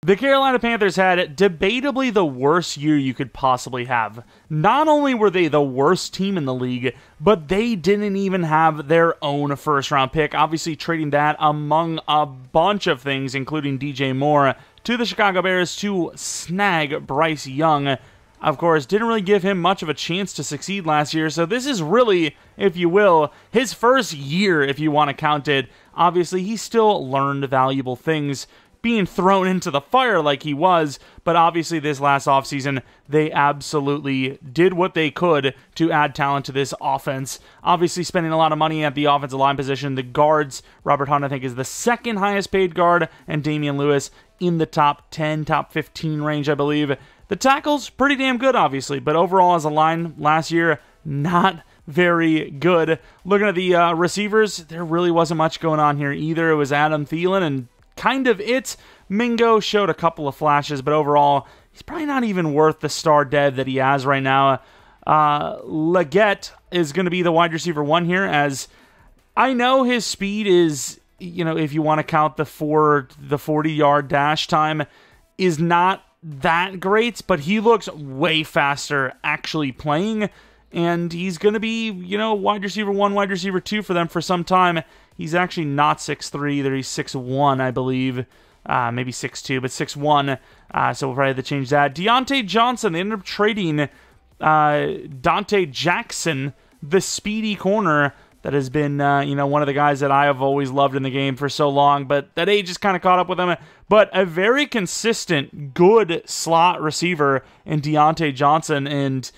The Carolina Panthers had debatably the worst year you could possibly have. Not only were they the worst team in the league, but they didn't even have their own first-round pick, obviously trading that among a bunch of things, including DJ Moore, to the Chicago Bears to snag Bryce Young. Of course, didn't really give him much of a chance to succeed last year, so this is really, if you will, his first year, if you want to count it. Obviously, he still learned valuable things, being thrown into the fire like he was, but obviously this last offseason, they absolutely did what they could to add talent to this offense. Obviously spending a lot of money at the offensive line position. The guards, Robert Hunt, I think, is the second highest paid guard, and Damian Lewis in the top 10, top 15 range, I believe. The tackles, pretty damn good, obviously, but overall as a line last year, not very good. Looking at the receivers, there really wasn't much going on here either. It was Adam Thielen and kind of it. Mingo showed a couple of flashes, but overall, he's probably not even worth the star dev that he has right now. Legette is going to be the wide receiver 1 here, as I know his speed is, you know, if you want to count the 40-yard dash time, is not that great, but he looks way faster actually playing, and he's going to be, you know, wide receiver 1, wide receiver 2 for them for some time. He's actually not 6'3", there he's 6'1", I believe. Maybe 6'2", but 6'1", so we'll probably have to change that. Deontay Johnson, they ended up trading Dante Jackson, the speedy corner that has been, one of the guys that I have always loved in the game for so long, but that age just kind of caught up with him. But a very consistent, good slot receiver in Deontay Johnson, and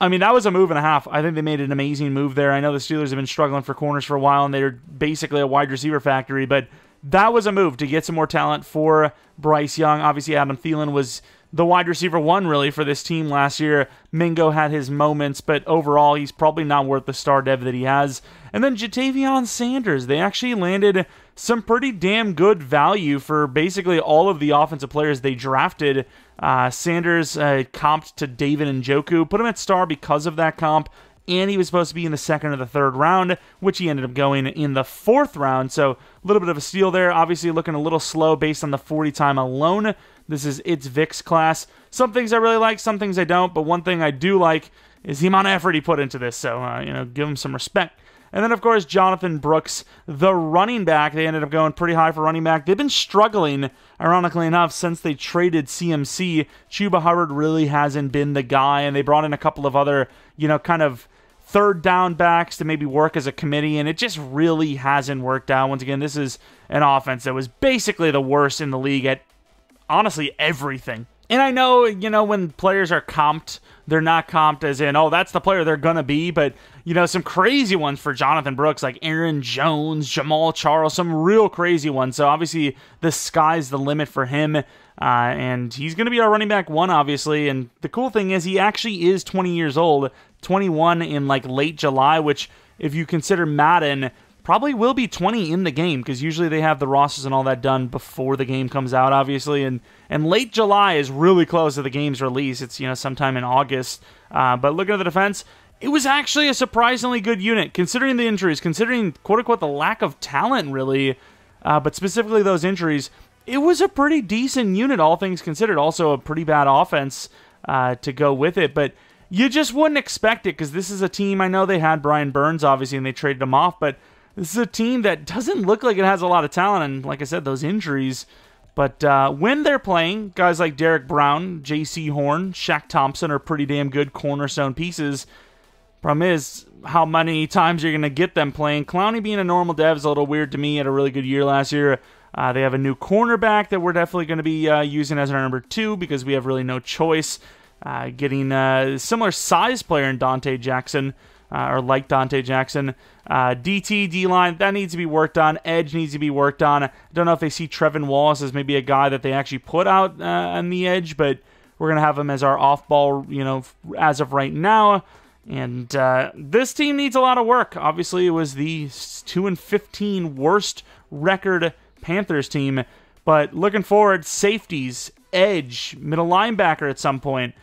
I mean, that was a move and a half. I think they made an amazing move there. I know the Steelers have been struggling for corners for a while, and they're basically a wide receiver factory, but that was a move to get some more talent for Bryce Young. Obviously, Adam Thielen was the wide receiver 1, really, for this team last year. Mingo had his moments, but overall, he's probably not worth the star dev that he has. And then Jatavion Sanders. They actually landed some pretty damn good value for basically all of the offensive players they drafted. Sanders comped to David Njoku, put him at star because of that comp, and he was supposed to be in the 2nd or the 3rd round, which he ended up going in the 4th round, so a little bit of a steal there. Obviously looking a little slow based on the 40 time alone. This is its VIX class. Some things I really like, some things I don't, but one thing I do like is the amount of effort he put into this, so give him some respect. And then, of course, Jonathon Brooks, the running back. They ended up going pretty high for running back. They've been struggling, ironically enough, since they traded CMC. Chuba Hubbard really hasn't been the guy, and they brought in a couple of other, kind of third down backs to maybe work as a committee, and it just really hasn't worked out. Once again, this is an offense that was basically the worst in the league at, honestly, everything. And I know, when players are comped, they're not comped as in, oh, that's the player they're going to be, but, some crazy ones for Jonathon Brooks, like Aaron Jones, Jamal Charles, some real crazy ones. So obviously the sky's the limit for him, and he's going to be our running back 1, obviously. And the cool thing is he actually is 20 years old, 21 in late July, which if you consider Madden, probably will be 20 in the game, because usually they have the rosters and all that done before the game comes out, obviously, and late July is really close to the game's release. It's, sometime in August, but looking at the defense, it was actually a surprisingly good unit, considering the injuries, considering, quote-unquote, the lack of talent, really, but specifically those injuries. It was a pretty decent unit, all things considered. Also a pretty bad offense to go with it, but you just wouldn't expect it, because this is a team, I know they had Brian Burns, obviously, and they traded him off, but this is a team that doesn't look like it has a lot of talent, and like I said, those injuries. But when they're playing, guys like Derek Brown, J.C. Horn, Shaq Thompson are pretty damn good cornerstone pieces. Problem is, how many times you're going to get them playing. Clowney being a normal dev is a little weird to me. He had a really good year last year. They have a new cornerback that we're definitely going to be using as our number 2, because we have really no choice. Getting a similar size player in Dante Jackson, or like Dante Jackson. DT, D-line, that needs to be worked on. Edge needs to be worked on. I don't know if they see Trevin Wallace as maybe a guy that they actually put out on the edge, but we're going to have him as our off-ball, as of right now. And this team needs a lot of work. Obviously, it was the 2-15 worst record Panthers team, but looking forward, safeties, edge, middle linebacker at some point.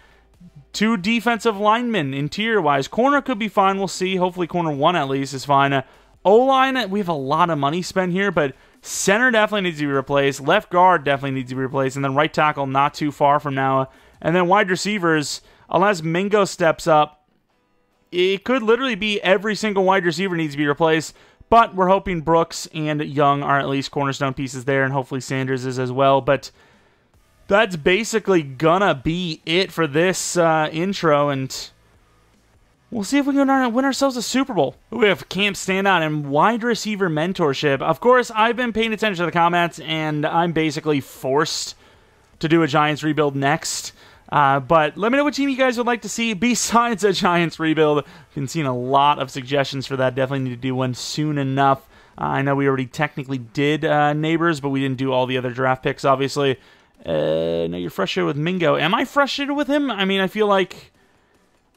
2 defensive linemen, interior-wise. Corner could be fine, we'll see. Hopefully corner 1 at least is fine. O-line, we have a lot of money spent here, but Center definitely needs to be replaced. Left guard definitely needs to be replaced. And then right tackle not too far from now. And then wide receivers, unless Mingo steps up, it could literally be every single wide receiver needs to be replaced. But we're hoping Brooks and Young are at least cornerstone pieces there, and hopefully Sanders is as well. But that's basically gonna be it for this intro, and we'll see if we can win ourselves a Super Bowl. We have camp standout and wide receiver mentorship. Of course, I've been paying attention to the comments, and I'm basically forced to do a Giants rebuild next. But let me know what team you guys would like to see besides a Giants rebuild. I've been seeing a lot of suggestions for that. Definitely need to do one soon enough. I know we already technically did Neighbors, but we didn't do all the other draft picks, obviously. No, you're frustrated with Mingo. Am I frustrated with him? I mean, I feel like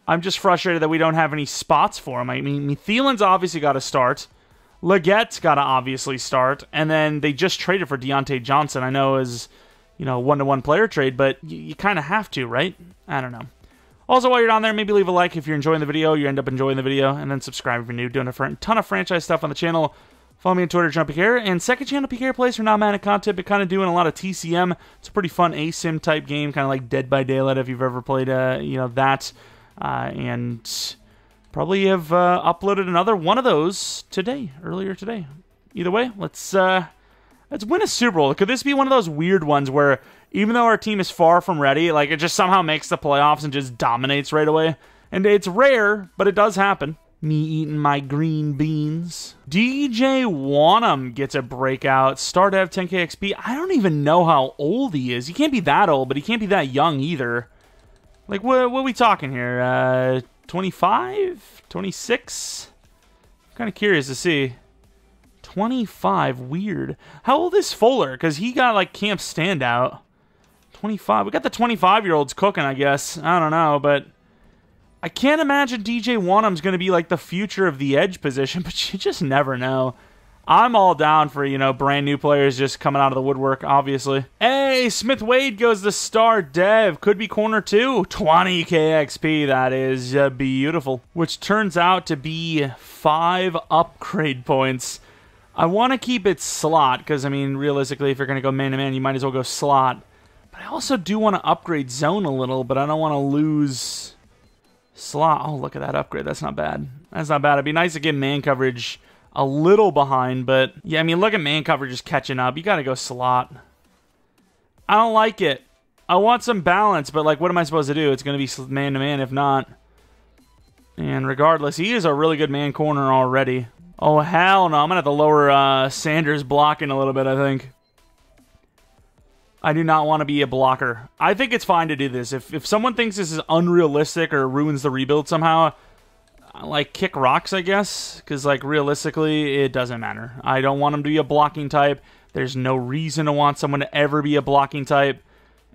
I'm just frustrated that we don't have any spots for him. I mean, Thielen's obviously got to start. Legette's got to obviously start. And then they just traded for Deontay Johnson. I know is, one-to-one player trade, but you kind of have to, right? I don't know. Also, while you're down there, maybe leave a like if you're enjoying the video. You end up enjoying the video. And then subscribe if you're new. Doing a ton of franchise stuff on the channel. Follow me on Twitter, Jeromepkr. And second channel, PK Plays for non-Madden content, but kind of doing a lot of TCM. It's a pretty fun ASIM type game, kind of like Dead by Daylight if you've ever played, that. And probably have uploaded another one of those earlier today. Either way, let's win a Super Bowl. Could this be one of those weird ones where even though our team is far from ready, like it just somehow makes the playoffs and just dominates right away? And it's rare, but it does happen. Me eating my green beans. DJ Wanham gets a breakout. Star Dev 10K XP. I don't even know how old he is. He can't be that old, but he can't be that young either. Like, what are we talking here? 25? 26? I'm kind of curious to see. 25, weird. How old is Fuller? Because he got, like, camp standout. 25. We got the 25-year-olds cooking, I guess. I don't know, but I can't imagine DJ Wanham's going to be, like, the future of the edge position, but you just never know. I'm all down for, brand new players just coming out of the woodwork, obviously. Hey, Smith Wade goes to Star Dev. Could be corner 2. 20k XP. That is beautiful. Which turns out to be 5 upgrade points. I want to keep it slot, because, I mean, realistically, if you're going to go man-to-man, you might as well go slot. But I also do want to upgrade zone a little, but I don't want to lose slot. Oh, look at that upgrade. That's not bad. That's not bad. It'd be nice to get man coverage a little behind, but yeah, I mean, look at man coverage just catching up. You got to go slot. I don't like it. I want some balance, but like, what am I supposed to do? It's going to be man-to-man if not. And regardless, he is a really good man corner already. Oh, hell no. I'm going to have to lower Sanders blocking a little bit, I think. I do not want to be a blocker. I think it's fine to do this. If someone thinks this is unrealistic or ruins the rebuild somehow, like, kick rocks, I guess. Because, like, realistically, it doesn't matter. I don't want him to be a blocking type. There's no reason to want someone to ever be a blocking type.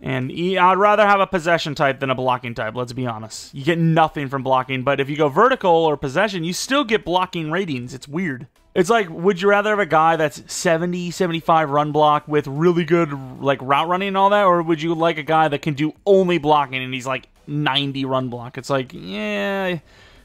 And I'd rather have a possession type than a blocking type, let's be honest. You get nothing from blocking, but if you go vertical or possession, you still get blocking ratings. It's weird. It's like, would you rather have a guy that's 70, 75 run block with really good, like, route running and all that, or would you like a guy that can do only blocking and he's, like, 90 run block? It's like, yeah, I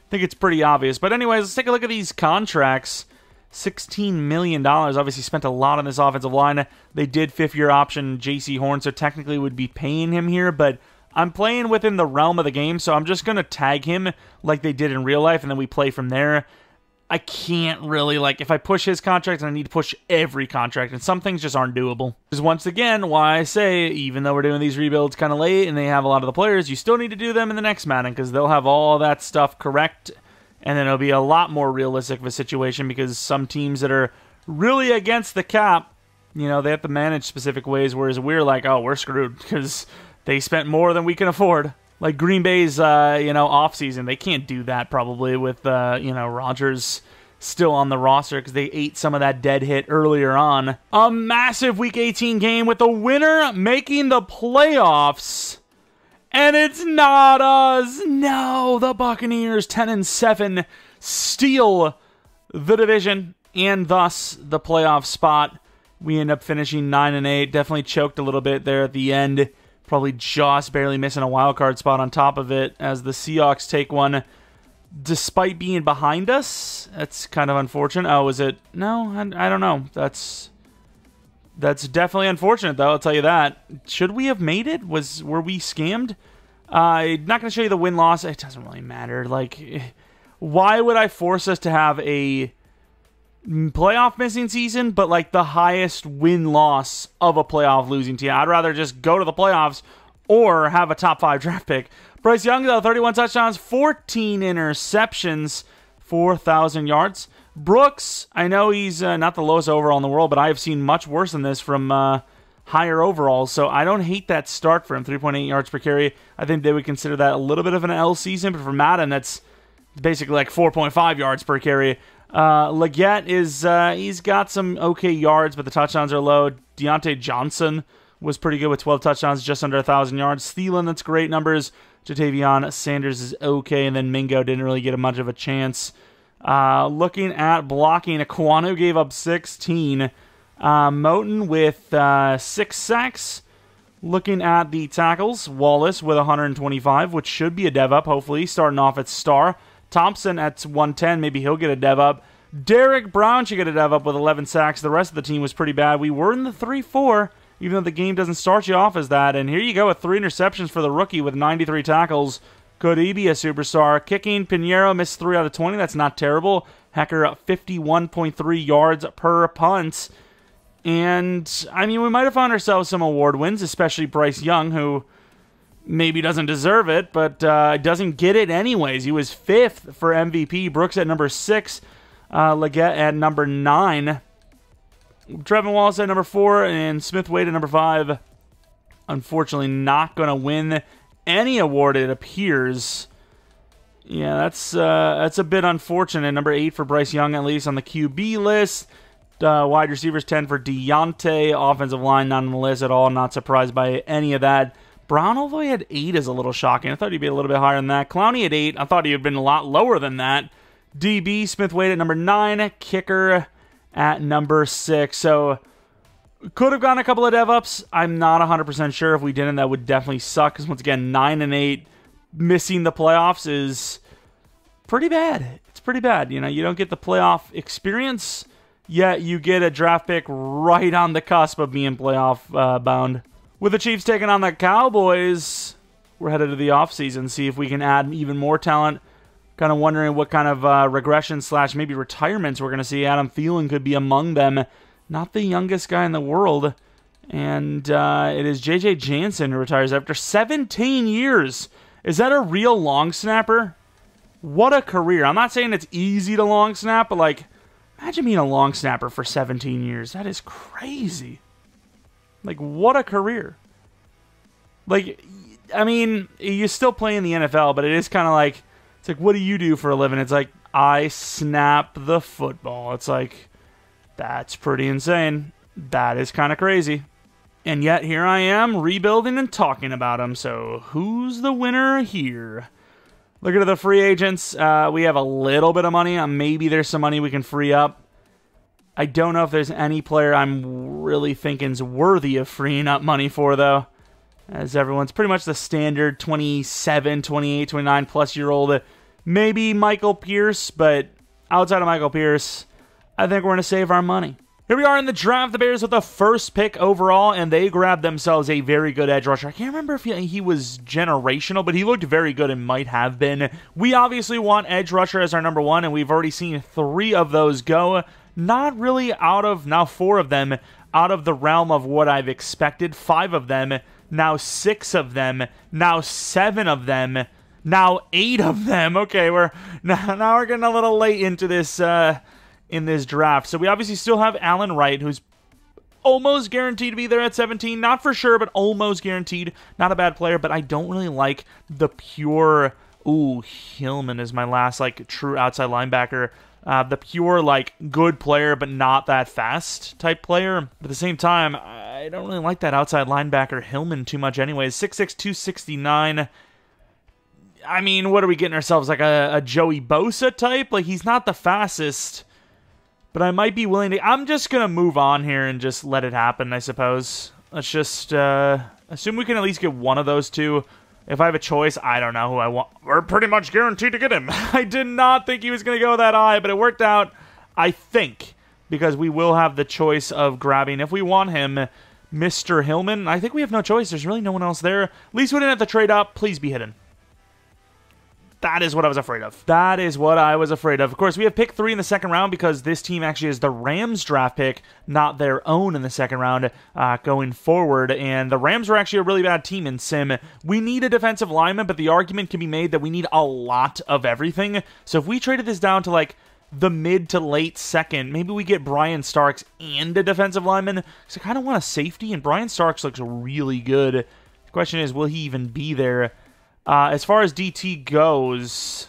think it's pretty obvious. But anyways, let's take a look at these contracts. $16 million. Obviously spent a lot on this offensive line. They did fifth-year option J.C. Horn, so technically would be paying him here, but I'm playing within the realm of the game, so I'm just going to tag him like they did in real life, and then we play from there. I can't really, like, if I push his contract, I need to push every contract, and some things just aren't doable. Because once again, why I say, even though we're doing these rebuilds kind of late, and they have a lot of the players, you still need to do them in the next Madden, because they'll have all that stuff correct. And then it'll be a lot more realistic of a situation because some teams that are really against the cap, they have to manage specific ways, whereas we're like, oh, we're screwed because they spent more than we can afford. Like Green Bay's, offseason, they can't do that probably with, Rodgers still on the roster because they ate some of that dead hit earlier on. A massive Week 18 game with the winner making the playoffs. And it's not us. No, the Buccaneers, 10-7, steal the division and thus the playoff spot. We end up finishing 9-8. Definitely choked a little bit there at the end. Probably just barely missing a wild card spot on top of it as the Seahawks take one despite being behind us. That's kind of unfortunate. Oh, is it? No, I don't know. That's That's definitely unfortunate, though, I'll tell you that. Should we have made it? Were we scammed? I'm not going to show you the win-loss. It doesn't really matter. Like, why would I force us to have a playoff missing season, but like the highest win-loss of a playoff losing team? I'd rather just go to the playoffs or have a top 5 draft pick. Bryce Young, though, 31 touchdowns, 14 interceptions, 4,000 yards. Brooks, I know he's not the lowest overall in the world, but I have seen much worse than this from higher overalls, so I don't hate that start for him. 3.8 yards per carry. I think they would consider that a little bit of an L season, but for Madden, that's basically like 4.5 yards per carry. Legette he's got some okay yards, but the touchdowns are low. Deontay Johnson was pretty good with 12 touchdowns, just under 1,000 yards. Thielen, that's great numbers. Jatavion Sanders is okay, and then Mingo didn't really get much of a chance. Looking at blocking, Aquanu gave up 16. Moten with 6 sacks. Looking at the tackles, Wallace with 125, which should be a dev up, hopefully, starting off at star. Thompson at 110, maybe he'll get a dev up. Derek Brown should get a dev up with 11 sacks. The rest of the team was pretty bad. We were in the 3-4, even though the game doesn't start you off as that. And here you go with 3 interceptions for the rookie with 93 tackles. Could he be a superstar? Kicking, Pinheiro missed 3 out of 20. That's not terrible. Hecker, 51.3 yards per punt. And, I mean, we might have found ourselves some award wins, especially Bryce Young, who maybe doesn't deserve it, but doesn't get it anyways. He was 5th for MVP. Brooks at number 6. Legette at number 9. Trevin Wallace at number 4. And Smith Wade at number 5. Unfortunately, not going to win any award, it appears. Yeah, that's a bit unfortunate. Number 8 for Bryce Young, at least on the QB list. Wide receivers 10 for Deontay. Offensive line not on the list at all. Not surprised by any of that. Brown, although he had 8, is a little shocking. I thought he'd be a little bit higher than that. Clowney at 8. I thought he would have been a lot lower than that. DB, Smith Wade at number 9. Kicker at number 6. So, could have gotten a couple of dev ups. I'm not 100% sure. If we didn't, that would definitely suck. Because once again, 9 and 8, missing the playoffs is pretty bad. It's pretty bad. You know, you don't get the playoff experience, yet you get a draft pick right on the cusp of being playoff bound. With the Chiefs taking on the Cowboys, we're headed to the offseason, see if we can add even more talent. Kind of wondering what kind of regression / maybe retirements we're going to see. Adam Thielen could be among them. Not the youngest guy in the world. And it is J.J. Jansen who retires after 17 years. Is that a real long snapper? What a career. I'm not saying it's easy to long snap, but like, imagine being a long snapper for 17 years. That is crazy. Like, what a career. Like, I mean, you still play in the NFL, but it is kind of like, it's like, what do you do for a living? It's like, I snap the football. It's like, that's pretty insane. That is kind of crazy. And yet, here I am, rebuilding and talking about him. So, who's the winner here? Look at the free agents. We have a little bit of money. Maybe there's some money we can free up. I don't know if there's any player I'm really thinking's worthy of freeing up money for, though. As everyone's pretty much the standard 27, 28, 29 plus year old. Maybe Michael Pierce, but outside of Michael Pierce, I think we're going to save our money. Here we are in the draft. The Bears with the first pick overall, and they grabbed themselves a very good edge rusher. I can't remember if he was generational, but he looked very good and might have been. We obviously want edge rusher as our number 1, and we've already seen 3 of those go. Not really out of, now 4 of them, out of the realm of what I've expected. 5 of them, now 6 of them, now 7 of them, now 8 of them. Okay, now we're getting a little late into this in this draft. So we obviously still have Alan Wright, who's almost guaranteed to be there at 17. Not for sure, but almost guaranteed. Not a bad player, but I don't really like the pure, Hillman is my last, like, true outside linebacker. The pure, like, good player, but not that fast type player. But at the same time, I don't really like that outside linebacker Hillman t'oo much anyways. 6'6", 269. I mean, what are we getting ourselves? Like a Joey Bosa type? Like, he's not the fastest, but I might be willing to... I'm just going to move on here and just let it happen, I suppose. Let's just assume we can at least get one of those 2. If I have a choice, I don't know who I want. We're pretty much guaranteed to get him. I did not think he was going to go that high, but it worked out, I think, because we will have the choice of grabbing, if we want him, Mr. Hillman. I think we have no choice. There's really no one else there. At least we didn't have to trade up. Please be hidden. That is what I was afraid of. That is what I was afraid of. Of course, we have pick 3 in the second round because this team actually is the Rams draft pick, not their own in the second round going forward. And the Rams are actually a really bad team in Sim. We need a defensive lineman, but the argument can be made that we need a lot of everything. So if we traded this down to like the mid to late second, maybe we get Brian Starks and a defensive lineman. Because I kind of want a safety, and Brian Starks looks really good. The question is, will he even be there? As far as DT goes,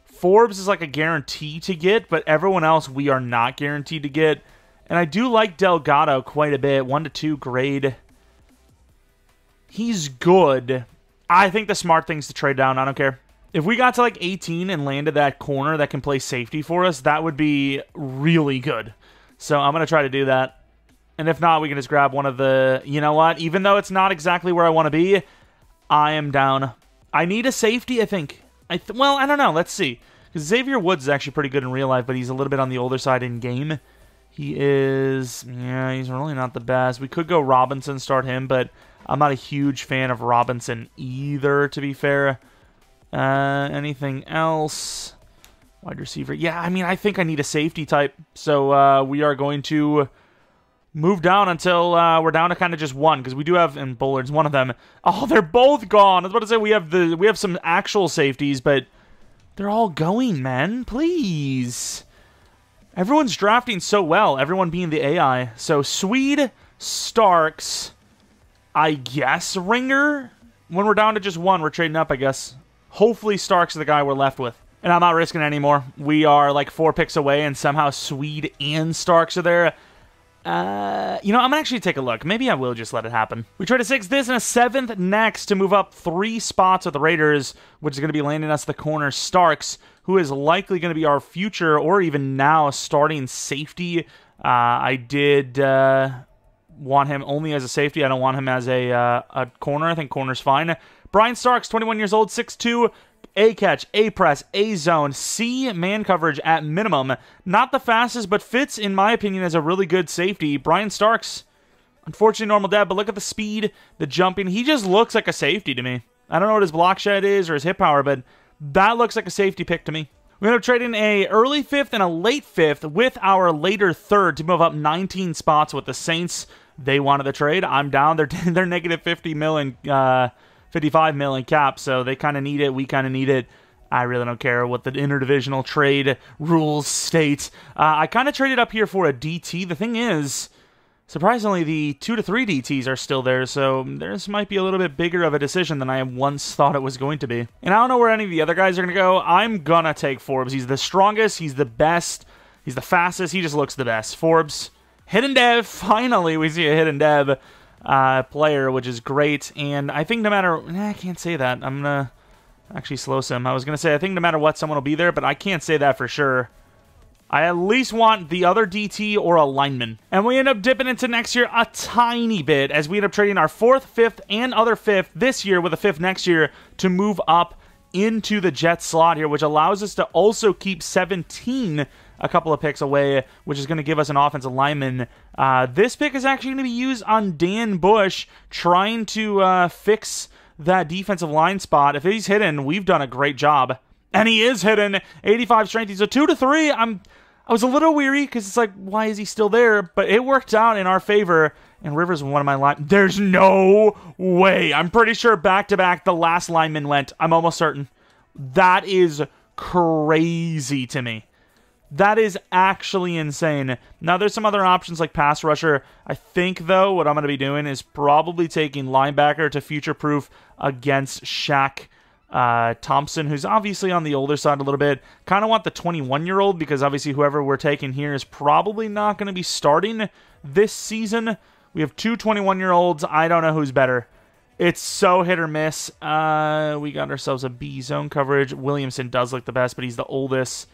Forbes is like a guarantee to get, but everyone else we are not guaranteed to get. And I do like Delgado quite a bit. 1 to 2 grade. He's good. I think the smart thing's to trade down. I don't care. If we got to like 18 and landed that corner that can play safety for us, that would be really good. So I'm going to try to do that. And if not, we can just grab one of the... You know what? Even though it's not exactly where I want to be, I am down. I need a safety, I think. Well, I don't know. Let's see. Because Xavier Woods is actually pretty good in real life, but he's a little bit on the older side in game. He is... Yeah, he's really not the best. We could go Robinson, start him, but I'm not a huge fan of Robinson either, to be fair. Anything else? Wide receiver. Yeah, I mean, I think I need a safety type. So we are going to move down until we're down to kind of just one, because we do have, and Bullard's one of them. Oh, they're both gone. I was about to say we have some actual safeties, but they're all going, man. Please. Everyone's drafting so well, everyone being the AI. So Swede, Starks, I guess Ringer. When we're down to just one, we're trading up, I guess. Hopefully Starks is the guy we're left with. And I'm not risking it anymore. We are like 4 picks away, and somehow Swede and Starks are there. You know, I'm gonna actually take a look. Maybe I will just let it happen. We trade a 6th this and a 7th next to move up 3 spots with the Raiders, which is going to be landing us the corner Starks, who is likely going to be our future or even now starting safety. I did want him only as a safety. I don't want him as a corner. I think corner's fine. Brian Starks, 21 years old, 6'2", A-catch, A-press, A-zone, C man coverage at minimum. Not the fastest, but fits, in my opinion, as a really good safety. Brian Starks, unfortunately normal dev, but look at the speed, the jumping. He just looks like a safety to me. I don't know what his block shed is or his hit power, but that looks like a safety pick to me. We're going to trade in a early 5th and a late 5th with our later 3rd to move up 19 spots with the Saints. They wanted the trade. I'm down. They're negative 50 million 55 million cap, so they kind of need it. We kind of need it. I really don't care what the interdivisional trade rules state. I kind of traded up here for a DT. The thing is, surprisingly, the 2 to 3 DTs are still there, so this might be a little bit bigger of a decision than I once thought it was going to be. And I don't know where any of the other guys are going to go. I'm going to take Forbes. He's the strongest. He's the best. He's the fastest. He just looks the best. Forbes, hidden dev. Finally, we see a hidden dev player, which is great. And I think no matter... I can't say that. I'm going to actually slow sim. I was going to say I think no matter what, someone will be there, but I can't say that for sure. I at least want the other DT or a lineman. And we end up dipping into next year a tiny bit as we end up trading our 4th, 5th, and other 5th this year with a 5th next year to move up into the Jets slot here, which allows us to also keep 17 a couple of picks away, which is going to give us an offensive lineman. This pick is actually going to be used on Dan Bush, trying to fix that defensive line spot. If he's hidden, we've done a great job. And he is hidden. 85 strength. He's a 2 to 3. I was a little weary because it's like, why is he still there? But it worked out in our favor. And Rivers one of my line. There's no way. I'm pretty sure back-to-back the last lineman went. I'm almost certain. That is crazy to me. That is actually insane. Now, there's some other options like pass rusher. I think, though, what I'm going to be doing is probably taking linebacker to future-proof against Shaq Thompson, who's obviously on the older side a little bit. Kind of want the 21-year-old because obviously whoever we're taking here is probably not going to be starting this season. We have 2 21-year-olds. I don't know who's better. It's so hit or miss. We got ourselves a B zone coverage. Williamson does look the best, but he's the oldest.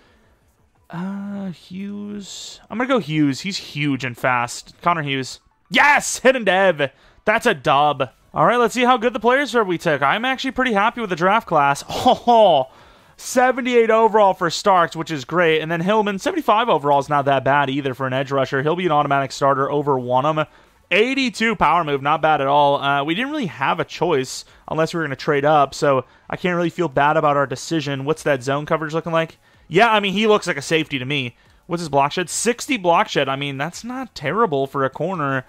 Hughes. I'm going to go Hughes. He's huge and fast. Connor Hughes. Yes! Hidden dev. That's a dub. All right, let's see how good the players are we took. I'm actually pretty happy with the draft class. Oh, 78 overall for Starks, which is great. And then Hillman, 75 overall is not that bad either for an edge rusher. He'll be an automatic starter over Wanham. 82 power move, not bad at all. We didn't really have a choice unless we were going to trade up, so I can't really feel bad about our decision. What's that zone coverage looking like? Yeah, I mean, he looks like a safety to me. What's his block shed? 60 block shed. I mean, that's not terrible for a corner.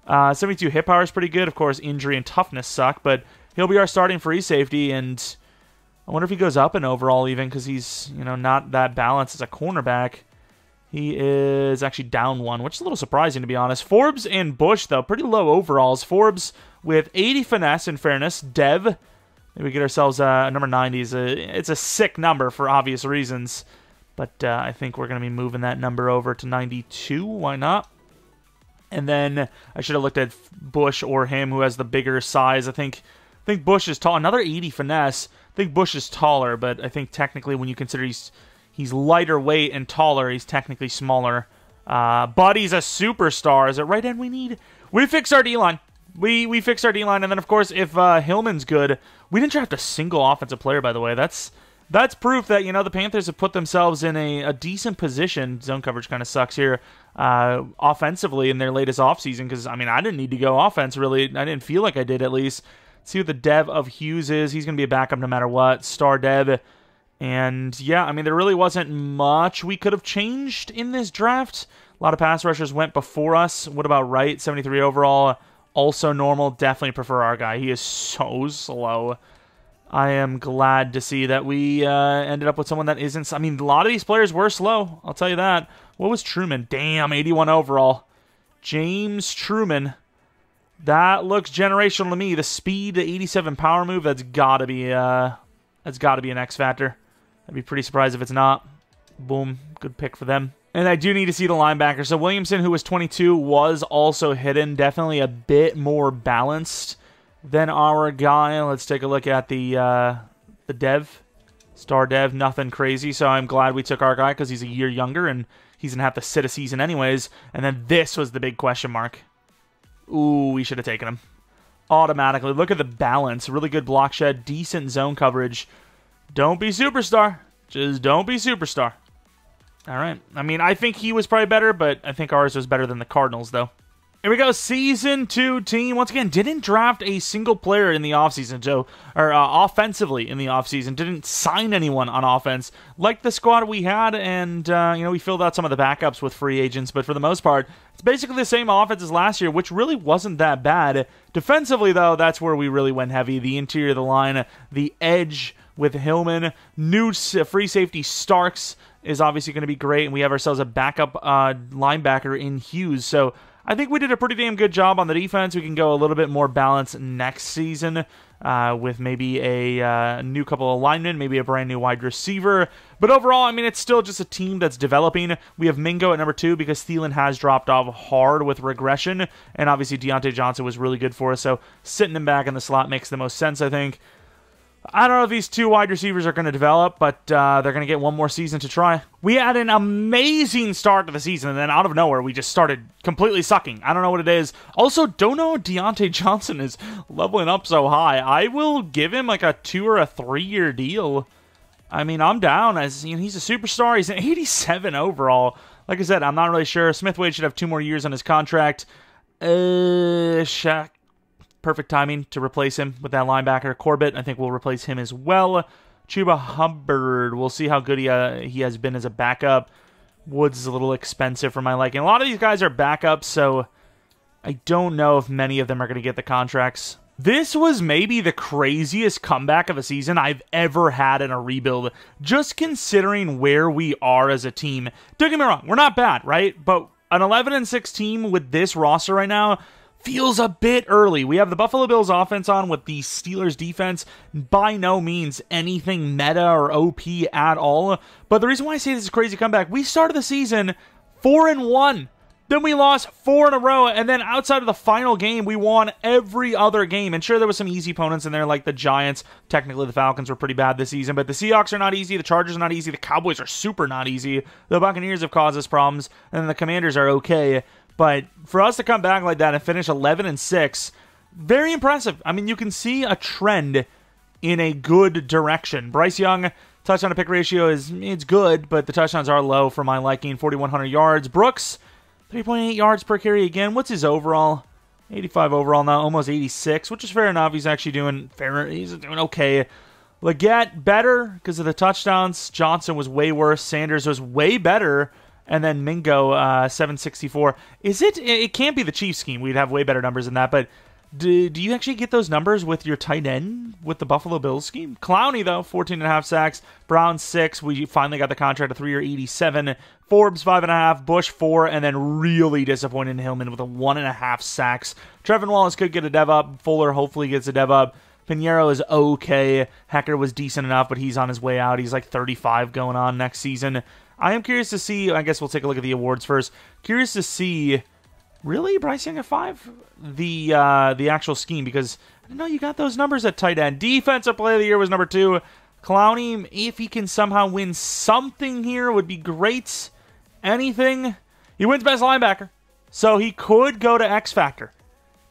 72 hit power is pretty good. Of course, injury and toughness suck, but he'll be our starting free safety, and I wonder if he goes up in overall even because he's, you know, not that balanced as a cornerback. He is actually down one, which is a little surprising, to be honest. Forbes and Bush, though, pretty low overalls. Forbes with 80 finesse and fairness. Dev, maybe we get ourselves number 90. It's a sick number for obvious reasons, but I think we're going to be moving that number over to 92. Why not? And then I should have looked at Bush or him, who has the bigger size. I think Bush is tall. Another 80 finesse. I think Bush is taller, but I think technically when you consider he's lighter weight and taller, he's technically smaller. But he's a superstar. Is it right end we need? We fixed our D-line. We fixed our D-line, and then, of course, if Hillman's good, we didn't draft a single offensive player, by the way. That's proof that, you know, the Panthers have put themselves in a decent position. Zone coverage kind of sucks here offensively in their latest offseason because, I mean, I didn't need to go offense, really. I didn't feel like I did, at least. Let's see what the dev of Hughes is. He's going to be a backup no matter what. Star dev. And, yeah, I mean, there really wasn't much we could have changed in this draft. A lot of pass rushers went before us. What about Wright? 73 overall. Also normal. Definitely prefer our guy. He is so slow. I am glad to see that we ended up with someone that isn't... I mean, a lot of these players were slow. I'll tell you that. What was Truman? Damn, 81 overall. James Truman. That looks generational to me. The speed, the 87 power move, that's got to be an X factor. I'd be pretty surprised if it's not. Boom. Good pick for them. And I do need to see the linebacker. So Williamson, who was 22, was also hidden. Definitely a bit more balanced than our guy. Let's take a look at the dev. Star dev. Nothing crazy. So I'm glad we took our guy because he's a year younger and he's going to have to sit a season anyways. And then this was the big question mark. Ooh, we should have taken him. Automatically. Look at the balance. Really good block shed. Decent zone coverage. Don't be superstar. Just don't be superstar. All right. I mean, I think he was probably better, but I think ours was better than the Cardinals, though. Here we go. Season 2 team. Once again, didn't draft a single player in the offseason, or offensively in the offseason. Didn't sign anyone on offense. Like the squad we had, and you know, we filled out some of the backups with free agents, but for the most part, it's basically the same offense as last year, which really wasn't that bad. Defensively, though, that's where we really went heavy. The interior of the line, the edge with Hillman, new free safety Starks is obviously going to be great, and we have ourselves a backup linebacker in Hughes. So I think we did a pretty damn good job on the defense. We can go a little bit more balanced next season with maybe a new couple of linemen, maybe a brand new wide receiver. But overall, I mean, it's still just a team that's developing. We have Mingo at number 2 because Thielen has dropped off hard with regression, and obviously Deontay Johnson was really good for us, so sitting him back in the slot makes the most sense, I think. I don't know if these 2 wide receivers are going to develop, but they're going to get one more season to try. We had an amazing start to the season, and then out of nowhere, we just started completely sucking. I don't know what it is. Also, don't know how Deontay Johnson is leveling up so high. I will give him like a 2 or a 3-year deal. I mean, I'm down. As you know, he's a superstar. He's an 87 overall. Like I said, I'm not really sure. Smith-Wade should have 2 more years on his contract. Shaq. Perfect timing to replace him with that linebacker. Corbett, I think we'll replace him as well. Chuba Hubbard, we'll see how good he has been as a backup. Woods is a little expensive for my liking. A lot of these guys are backups, so I don't know if many of them are going to get the contracts. This was maybe the craziest comeback of a season I've ever had in a rebuild, just considering where we are as a team. Don't get me wrong, we're not bad, right? But an 11-6 team with this roster right now feels a bit early. We have the Buffalo Bills offense on with the Steelers defense. By no means anything meta or OP at all. But the reason why I say this is a crazy comeback, we started the season 4-1. Then we lost 4 in a row, and then outside of the final game, we won every other game. And sure, there was some easy opponents in there, like the Giants. Technically, the Falcons were pretty bad this season, but the Seahawks are not easy, the Chargers are not easy, the Cowboys are super not easy, the Buccaneers have caused us problems, and the Commanders are okay. But for us to come back like that and finish 11-6, very impressive. I mean, you can see a trend in a good direction. Bryce Young, Touchdown to pick ratio it's good, but the touchdowns are low for my liking. 4,100 yards. Brooks, 3.8 yards per carry again. What's his overall? 85 overall now, almost 86, which is fair enough. He's actually doing He's doing okay. Legette, better because of the touchdowns. Johnson was way worse. Sanders was way better. And then Mingo, 764. It can't be the Chiefs scheme. We'd have way better numbers than that. But do you actually get those numbers with your tight end with the Buffalo Bills scheme? Clowney, though, 14.5 sacks. Brown, 6. We finally got the contract, a 3-year, 87. Forbes, 5.5. Bush, 4. And then really disappointed in Hillman with a 1.5 sacks. Trevin Wallace could get a dev up. Fuller hopefully gets a dev up. Pinheiro is okay. Hecker was decent enough, but he's on his way out. He's like 35 going on next season. I am curious to see, I guess we'll take a look at the awards first. Curious to see, really, Bryce Young at 5? The actual scheme, because I didn't know you got those numbers at tight end. Defensive Player of the Year was number 2. Clowney, if he can somehow win something here, would be great. Anything. He wins Best Linebacker, so he could go to X Factor,